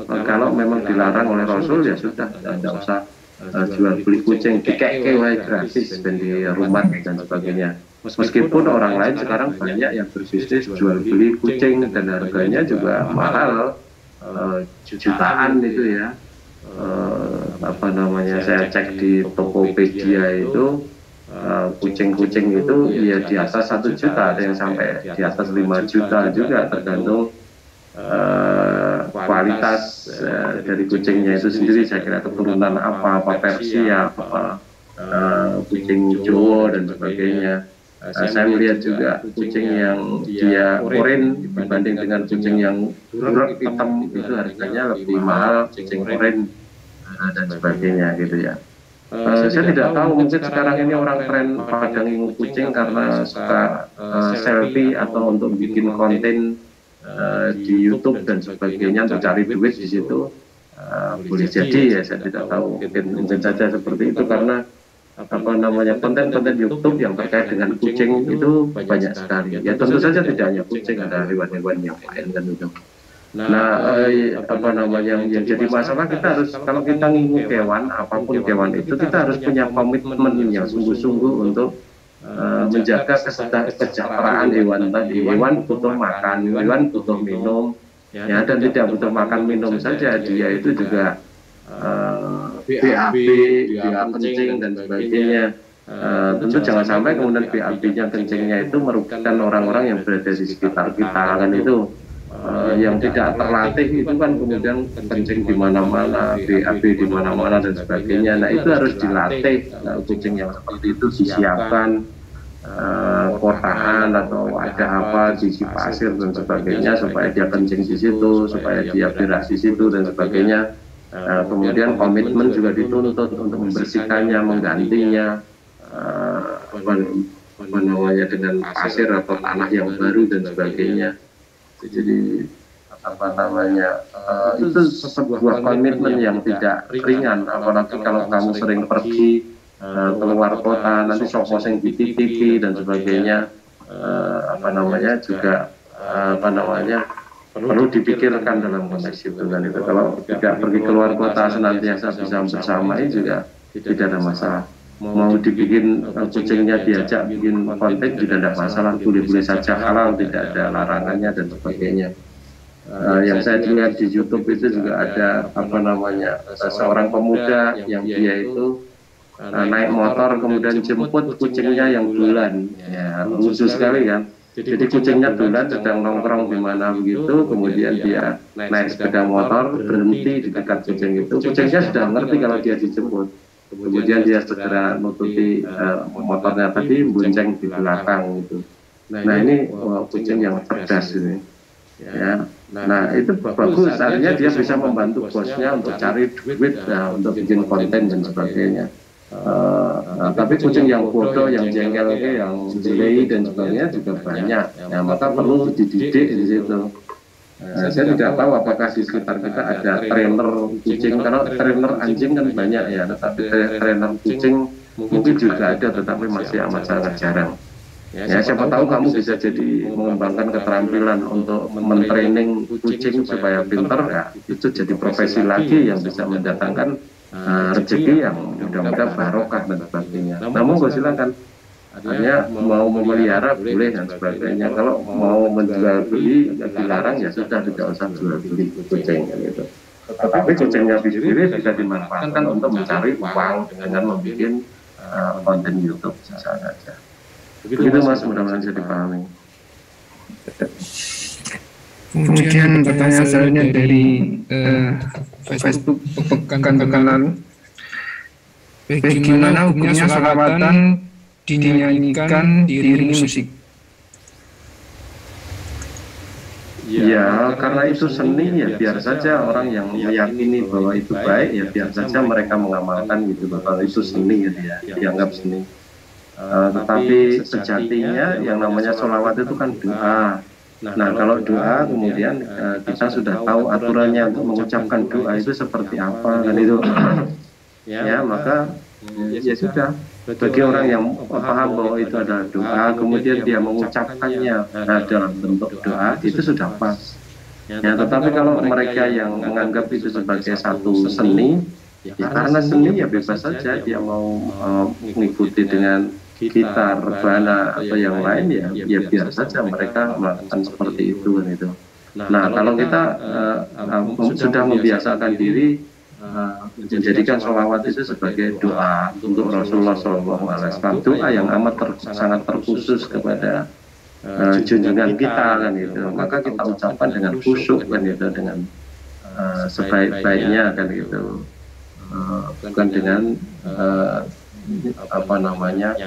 Kalau memang dilarang oleh Rasul ya sudah, tidak usah jual beli kucing, dikeke wae gratis dan di rumah dan sebagainya. Meskipun orang lain sekarang banyak yang berbisnis jual beli kucing dan harganya juga mahal, jutaan itu ya. Apa namanya, saya cek di Tokopedia itu kucing-kucing itu ya di atas 1 juta, ada yang sampai di atas 5 juta juga, tergantung kualitas dari kucingnya itu sendiri. Saya kira keturunan apa Persia, apa kucing Jawa dan sebagainya. Saya melihat juga kucing yang dia oren dibanding dengan kucing yang buruk hitam itu harganya lebih mahal, kucing oren dan sebagainya gitu ya. Saya tidak tahu, mungkin sekarang ini orang tren pada ngingu kucing karena suka selfie atau untuk bikin konten di YouTube dan sebagainya untuk cari duit di situ. Boleh jadi ya, saya tidak tahu, mungkin saja seperti itu, karena apa namanya konten-konten YouTube yang terkait dengan kucing itu banyak sekali. Ya tentu saja tidak hanya kucing, ada hewan-hewan yang lain kan itu. Nah, apa namanya yang jadi masalah, kita harus, kalau kita ngingu hewan, apapun hewan itu, kita harus punya komitmen yang sungguh-sungguh untuk menjaga kesejahteraan hewan tadi. Hewan butuh makan, hewan butuh minum, ya, dan tidak butuh makan minum saja, dia itu juga BAB, kencing dan sebagainya. Tentu jangan sampai kemudian BAB-nya, kencingnya itu merugikan orang-orang yang berada di sekitar kita kan itu. Yang tidak terlatih itu kan kemudian kencing di mana-mana, BAB di mana-mana dan sebagainya. Nah, itu harus dilatih. Kucing yang seperti itu disiapkan kotaan atau ada apa di pasir dan sebagainya supaya dia kencing di situ, supaya dia berak di situ dan sebagainya. Kemudian komitmen juga dituntut untuk membersihkannya, menggantinya apa namanya dengan pasir atau tanah yang baru dan sebagainya. Jadi apa namanya itu sebuah komitmen yang tidak ringan, apalagi kalau kamu sering pergi keluar kota, nanti sopo sing di TV dan sebagainya. Apa namanya juga apa namanya perlu dipikirkan dalam konteks itu kan itu. Kalau tidak pergi keluar kota senantiasa bisa bersamai juga tidak ada masalah. Mau dibikin kucingnya diajak bikin konten juga tidak masalah, boleh-boleh saja, halal, tidak ada larangannya dan sebagainya. Yang saya lihat di YouTube itu juga ada apa namanya seorang pemuda yang dia itu naik motor kemudian jemput kucingnya yang bulan, ya lucu sekali kan. Jadi kucingnya duluan sedang nongkrong di mana begitu, kemudian dia naik sepeda motor, berhenti di dekat kucing itu. Kucingnya sudah ngerti kalau dia dijemput. Kemudian dia segera nutupi motornya tadi, bonceng di belakang gitu. Nah ini kucing yang cerdas ini. Ya. Nah itu bagus, artinya dia bisa membantu bosnya untuk cari duit, untuk bikin konten dan sebagainya. Tapi kucing yang bodoh, yang jengkel, yang delay dan sebagainya juga banyak. Ya, maka perlu dididik di situ. Saya tidak tahu apakah di sekitar kita ada trainer kucing. Kalau trainer anjing kan banyak ya, tetapi trainer kucing mungkin juga ada, tetapi masih amat sangat jarang. Ya, siapa tahu kamu bisa jadi mengembangkan keterampilan untuk mentraining kucing supaya pintar, ya itu jadi profesi lagi yang bisa mendatangkan rezeki yang mudah-mudahan barokah dan sebagainya. Namun silakan, artinya mau memelihara boleh dan sebagainya. Kalau mau menjual beli dilarang, ya sudah, tidak usah jual beli kucing gitu. Tetapi kucingnya sendiri bisa dimanfaatkan untuk mencari uang dengan membuat konten YouTube saja. Begitu Mas, mudah-mudahan bisa dipahami. Kemudian pertanyaan selanjutnya dari Facebook pekan lalu. Bagaimana hukumnya sholawatan dinyanyikan diiringi musik? Ya, karena itu seni, ya biar saja orang yang meyakini bahwa itu baik, ya biar saja mereka mengamalkan gitu. Kalau itu seni, ya dianggap seni. Tetapi sejatinya yang namanya sholawat itu kan doa. Nah kalau doa kemudian kita sudah tahu aturannya untuk mengucapkan doa itu seperti apa, dan itu ya maka ya sudah, bagi orang yang paham bahwa itu adalah doa kemudian dia mengucapkannya dalam bentuk doa, itu sudah pas ya. Tetapi kalau mereka yang menganggap itu sebagai satu seni, ya karena seni ya bebas saja dia mau mengikuti dengan gitar, rebana atau yang lain, ya biar saja mereka melakukan seperti itu kan itu. Nah kalau kita sudah membiasakan diri menjadikan sholawat itu sebagai doa untuk Rasulullah SAW, doa yang sangat terkhusus kepada junjungan kita kan itu, maka kita ucapkan dengan khusyuk kan itu, dengan sebaik-baiknya kan gitu, bukan dengan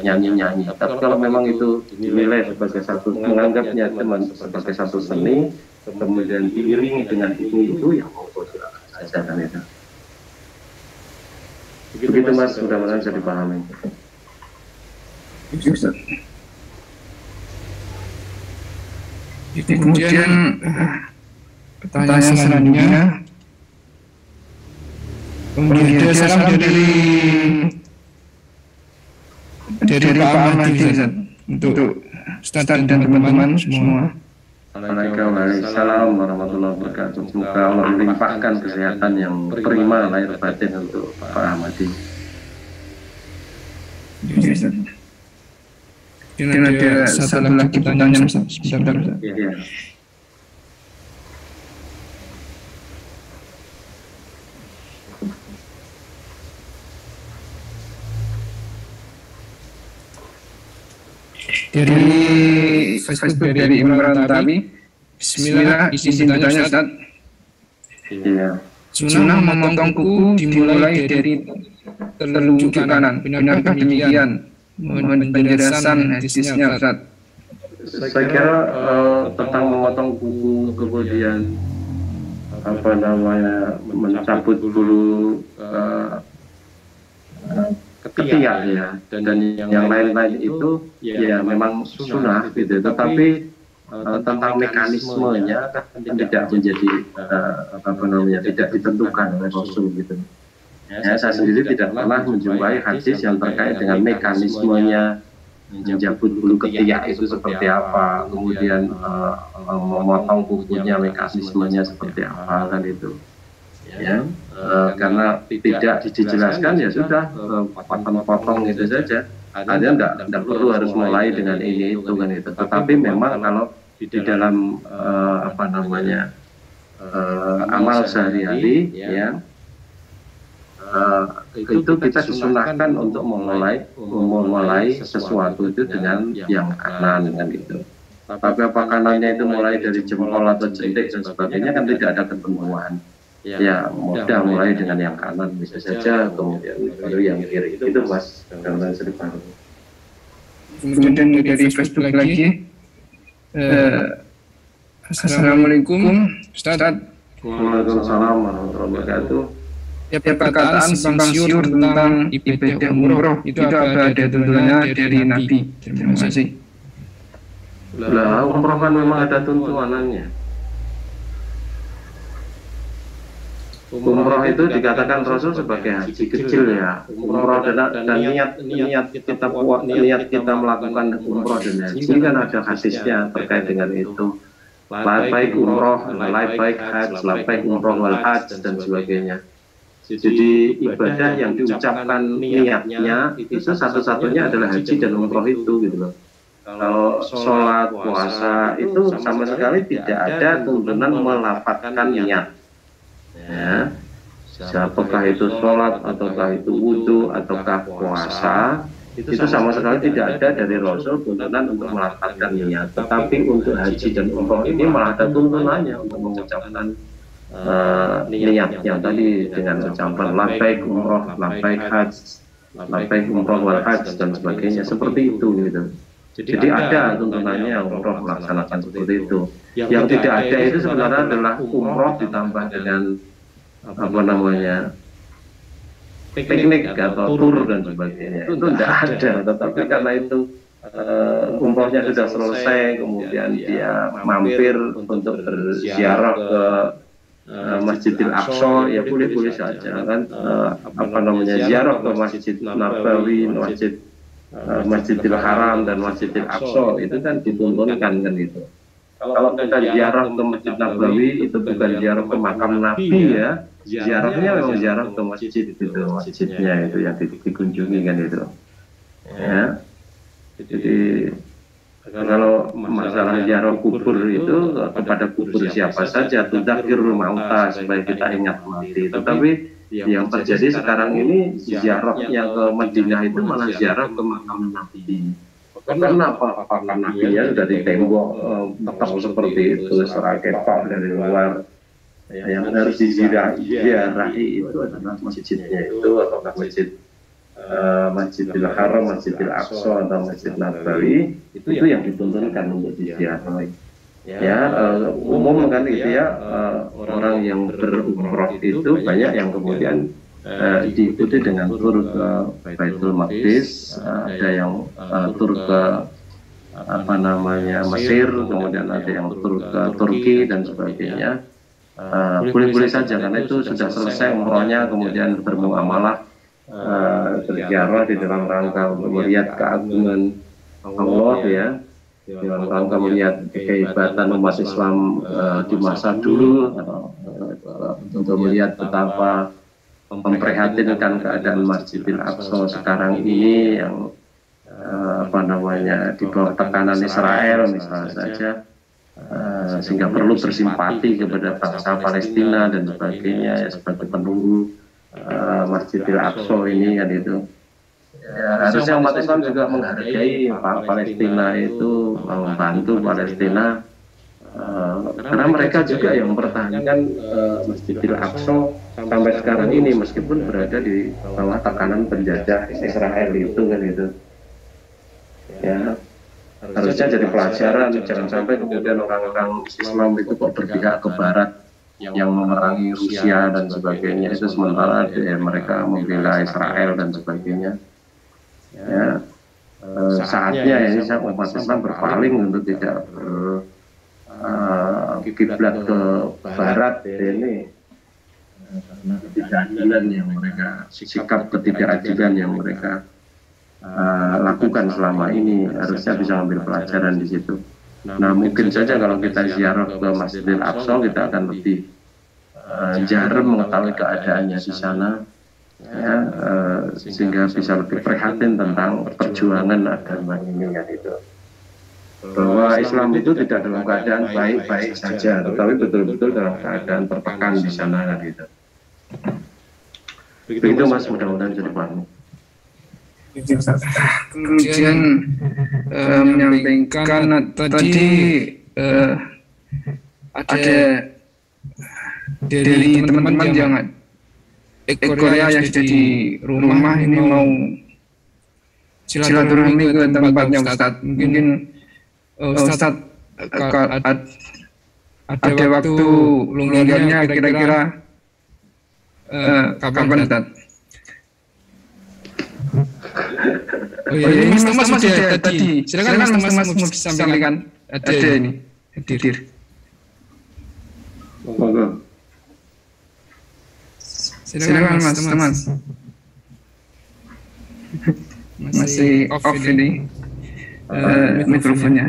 nyanyi-nyanyi. Tapi kalau memang itu dinilai sebagai satu, menganggapnya teman sebagai satu seni, kemudian diiringi dengan itu, ya monggo silakan saja kan itu. Begitu Mas, mudah-mudahan bisa dipahami. Kemudian pertanyaan selanjutnya, kemudian salam dari Pak Ahmadi untuk Ustaz dan teman-teman semua. Waalaikumsalam warahmatullahi wabarakatuh. Semoga Allah melimpahkan kesehatan yang prima lahir batin untuk Pak Ahmadi. Dan ada satu lagi pertanyaan sebentar. Ya. Dari Facebook dari Imran Tabi. Bismillah, izin bertanya Ustaz. Iya. Sunnah memotong kuku dimulai dari telunjuk kanan. Benarkah demikian? Mohon penjelasan hadisnya Ustaz. Saya kira tentang memotong kuku kemudian mencabut bulu ketiak ya, dan yang lain-lain itu ya memang sunnah gitu, tetapi tentang mekanismenya kan tidak menjadi tidak ditentukan oleh Rasul gitu. Ya, saya sendiri tidak pernah menjumpai hadis yang terkait dengan mekanismenya mencabut bulu ketiak itu seperti apa, kemudian memotong kukunya mekanismenya seperti apa kan itu. Ya, karena tidak dijelaskan ya sudah potong itu saja. Artinya tidak perlu harus mulai dengan ini itu kan itu. Tetapi memang kalau di dalam amal sehari-hari ya itu kita disunahkan untuk memulai sesuatu itu dengan yang kanan kan gitu. Tapi apakah kanannya itu mulai dari jempol atau jentik dan sebagainya kan tidak ada ketentuan. Ya mudah mulai dengan yang kanan bisa saja, kemudian baru yang kiri. Itu Mas, gambaran sedikit. Kemudian dari Facebook lagi, Assalamualaikum Ustaz. Waalaikumsalam warahmatullahi wabarakatuh. Ya, perkataan simpang siur tentang ibadah umroh itu apa ada tuntunannya dari Nabi? Terima kasih. Lah, umroh kan memang ada tuntunannya. Umroh itu dikatakan Rasul sebagai haji kecil ya. Umroh dan niat kita melakukan umroh dan haji kan ada hadisnya terkait dengan itu. Labaik umroh, labaik hajj, labaik umroh wal hajj dan sebagainya. Jadi ibadah yang diucapkan niatnya itu satu-satunya adalah haji dan umroh itu gitu loh. Kalau sholat, puasa itu sama sekali tidak ada tuntunan melafadzkan niat. Ya, apakah itu sholat, ataukah itu wudhu, ataukah puasa, itu sama sekali tidak ada dari Rasul tuntunan untuk melafadzkan niat. Tetapi untuk haji dan umroh ini malah ada tuntunannya untuk mengucapkan niatnya tadi dengan ucapan labaik umroh, labaik hajj, labaik umroh wal hajj dan sebagainya, seperti itu gitu. Jadi ada tuntunannya umroh melaksanakan seperti itu. Yang tidak ada itu sebenarnya adalah umroh ditambah dengan apa namanya piknik atau tur dan sebagainya. Itu tidak ada. Tetapi karena itu umrohnya sudah selesai, kemudian dia mampir untuk berziarah ke Masjidil Aqsa, ya boleh-boleh saja kan. Apa namanya ziarah ke Masjid Nabawi, Masjidil Haram dan Masjidil Aqsa itu kan dituntunkan kan itu. Kalau kita ziarah ke Masjid Nabawi itu bukan ziarah ke makam Nabi ya, ziarahnya memang ziarah ke masjid itu, masjidnya itu yang dikunjungi kan itu. Ya, jadi kalau masalah ziarah kubur itu kepada kubur siapa saja, tudzakirul mauta supaya kita ingat mati. Tetapi yang terjadi sekarang ini ziarahnya ke Madinah itu malah ziarah ke makam Nabi. Kenapa? Karena Nabi-nya sudah ditembok tetap seperti itu, seraketok dari luar. Yang harus diziarahi itu adalah masjidnya itu, atau Masjidil Haram, Masjidil Aqsa atau Masjid Nabawi, itu yang dituntunkan untuk diziarahi. Ya, umum kan gitu ya, orang yang berumroh itu banyak yang kemudian diikuti dengan tur ke Baitul Maqdis, ada yang tur ke apa namanya Mesir, kemudian ada yang tur ke Turki dan sebagainya. Boleh-boleh saja karena itu sudah selesai umrohnya, kemudian bermuamalah, berziarah di dalam rangka melihat keagungan Allah ya, dalam rangka melihat kehebatan umat Islam di masa dulu, untuk melihat betapa memprihatinkan keadaan Masjidil Aqsa sekarang ini yang apa namanya di bawah tekanan Israel misalnya saja, sehingga perlu bersimpati kepada bangsa Palestina dan sebagainya ya, sebagai penunggu Masjidil Aqsa ini kan itu. Ya, harusnya umat Islam juga menghargai Palestina itu, membantu Palestina, karena mereka juga yang mempertahankan Masjidil Aqsa sampai sekarang ini meskipun berada di bawah tekanan penjajah Israel itu kan itu. Ya, harusnya jadi pelajaran, jangan sampai kemudian orang-orang Islam itu kok berpihak ke Barat yang memerangi Rusia dan sebagainya, itu sementara mereka membela Israel dan sebagainya. Ya, saatnya ini umat Islam berpaling untuk tidak kiblat ke Barat ini, karena ketidakadilan yang mereka, sikap ketidakadilan yang mereka lakukan selama ini, harusnya bisa ambil pelajaran di situ. Nah, mungkin saja kalau kita ziarah ke Masjidil Aqsa, kita akan lebih jarang mengetahui keadaannya di sana, ya, sehingga bisa lebih prihatin tentang perjuangan agama ini kan itu. Bahwa Islam itu tidak dalam keadaan baik-baik saja, tetapi betul-betul dalam keadaan tertekan di sana kan gitu. Begitu Mas, mudah-mudahan jadi paham. Kemudian menyampaikan tadi ada dari teman-teman yang Korea yang sudah di rumah ini mau silaturahmi ke tempatnya Ustadz. Mungkin Ustadz ada waktu longgarnya kira-kira kapan Ustadz? Oh iya, ini Mas Thomas sudah tadi. Silakan Mas Thomas mau sampaikan. Ada ini hadir. Silakan Mas Thomas. Masih off ini mikrofonnya.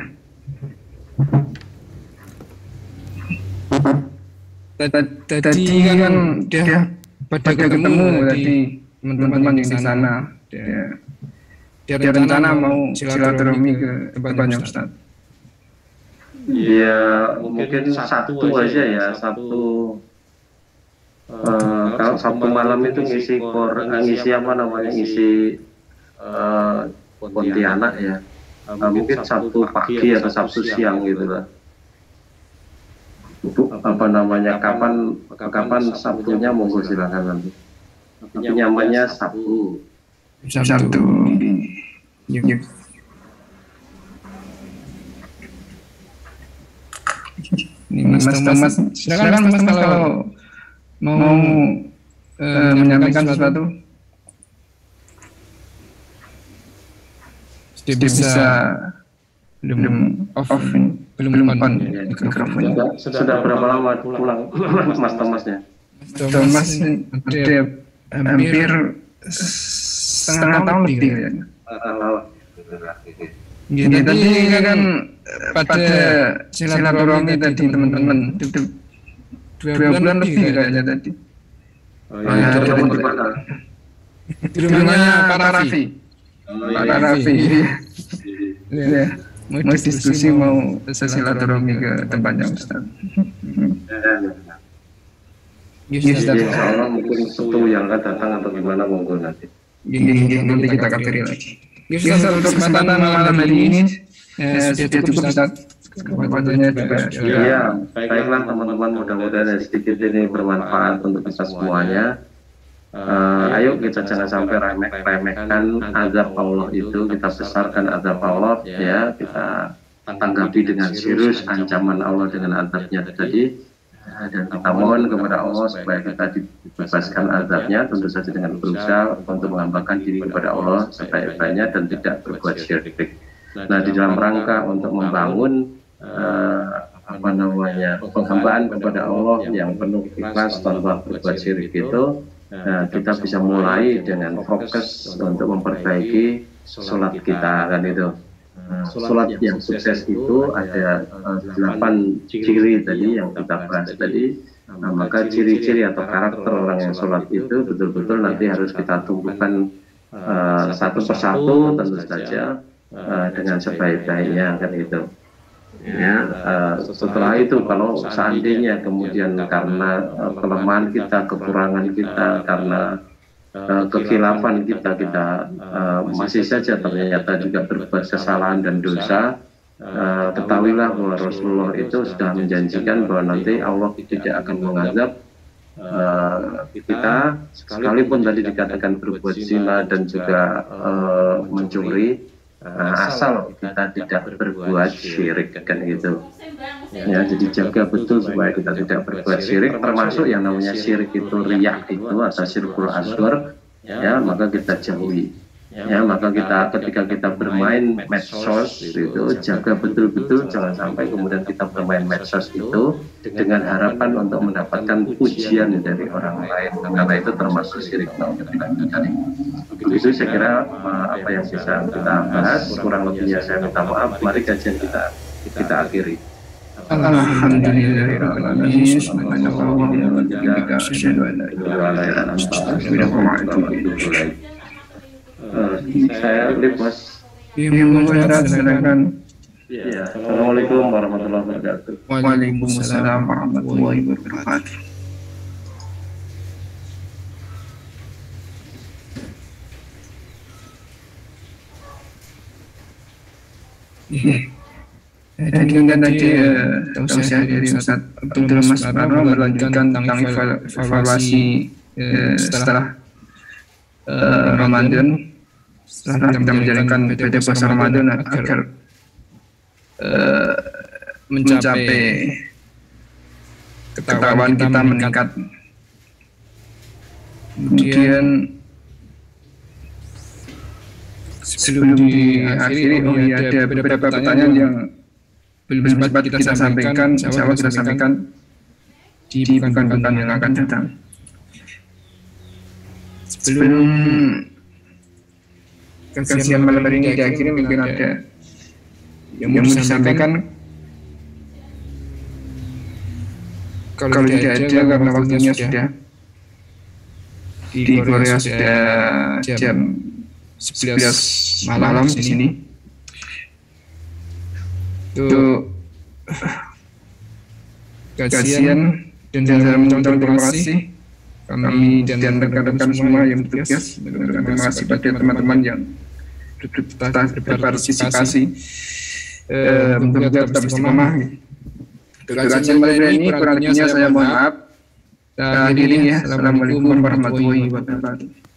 Tadi kan dia pada ketemu tadi teman-teman yang di sana. Dia rencana mau silaturahmi ke tempatnya Ustadz. Ya mungkin Sabtu aja ya, kalau Sabtu malam itu ngisi apa namanya, ngisi Pontianak ya. Mungkin Sabtu pagi atau Sabtu siang gitu lah. Apa namanya, kapan Sabtunya monggo silakan nanti. Tapi nyamannya Sabtu. Yuk. Ini Mas Thomas, silakan Mas kalau mau menyampaikan sesuatu. Bisa belum on mikrofonnya. Sudah berapa lama pulang Mas Thomasnya? Thomas ada hampir setengah tahun lebih ya. Jadi tadi kan pada silaturahmi tadi teman-teman itu 2 bulan lebih kayaknya tadi. Di rumahnya Pak Raffi. Ya, mau diskusi, mau silaturahmi ke tempatnya Ustaz. Insya Allah mungkin Sabtu yang akan datang atau gimana monggo nanti. Nanti kita kabari lagi. Ustaz, untuk kesempatan malam hari ini sudah cukup Ustaz. Kepadanya juga. Iya, baiklah teman-teman, mudah-mudahan sedikit ini bermanfaat untuk kita semuanya. Ayo kita jangan sampai remehkan azab Allah itu, kita besarkan azab Allah ya, kita tanggapi dengan serius ancaman Allah dengan azabnya tadi, dan kita mohon kepada Allah supaya kita dibebaskan azabnya, tentu saja dengan berusaha untuk menghambakan diri kepada Allah sebaik-baiknya dan tidak berbuat syirik. Nah, di dalam rangka untuk membangun penghambaan kepada Allah yang penuh ikhlas tanpa berbuat syirik itu, kita bisa mulai dengan fokus untuk memperbaiki sholat kita kan itu. Sholat yang sukses itu ada 8 ciri tadi yang kita bahas tadi. Maka ciri-ciri atau karakter orang yang sholat itu betul-betul nanti harus kita tumbuhkan satu persatu, tentu saja dengan sebaik-baiknya kan itu. Ya, setelah itu kalau seandainya kemudian karena kelemahan kita, kekurangan kita, karena kekhilafan kita masih saja ternyata juga berbuat kesalahan dan dosa, ketahuilah bahwa Rasulullah itu sudah menjanjikan bahwa nanti Allah tidak akan mengazab kita sekalipun tadi dikatakan berbuat zina dan juga mencuri, asal kita tidak berbuat syirik kan gitu ya. Jadi jaga betul supaya kita tidak berbuat syirik, termasuk yang namanya syirik itu riya itu atau syirkul asghar ya, maka kita jauhi ya. Maka kita ketika kita bermain medsos itu jaga betul-betul jangan sampai kemudian kita bermain medsos itu dengan harapan untuk mendapatkan pujian dari orang lain, karena itu termasuk syirik. Itu saya kira apa yang bisa kita bahas, kurang lebihnya saya minta maaf. Mari kajian kita akhiri. Alhamdulillahirrahmanirrahim. Saya lihat Mas. Silakan. Ya, Assalamualaikum warahmatullahi wabarakatuh. Waalaikumsalam warahmatullahi wabarakatuh. Demikian tadi tausiah dari Ustaz Abdul Mas Parno melanjutkan tentang evaluasi setelah Ramadan, setelah kita menjalankan ibadah puasa Ramadan agar mencapai ketakwaan kita meningkat. Kemudian sebelum diakhiri, ada beberapa pertanyaan yang belum sempat kita sampaikan, insya Allah kita sampaikan di pekan-pekan yang akan datang. Sebelum kajian malam hari ini diakhiri, mungkin ada yang mau disampaikan. Kalau tidak ada, karena waktunya sudah di Korea sudah jam 11 malam di sini. Untuk kajian dan saya mengucapkan terima kasih kami dan rekan-rekan semua yang bertugas. Terima kasih pada teman-teman yang berpartisipasi. Mudah-mudahan tetap bersama. Kajian malam ini kurang lebihnya saya mohon maaf. Akhirnya, assalamualaikum warahmatullahi wabarakatuh.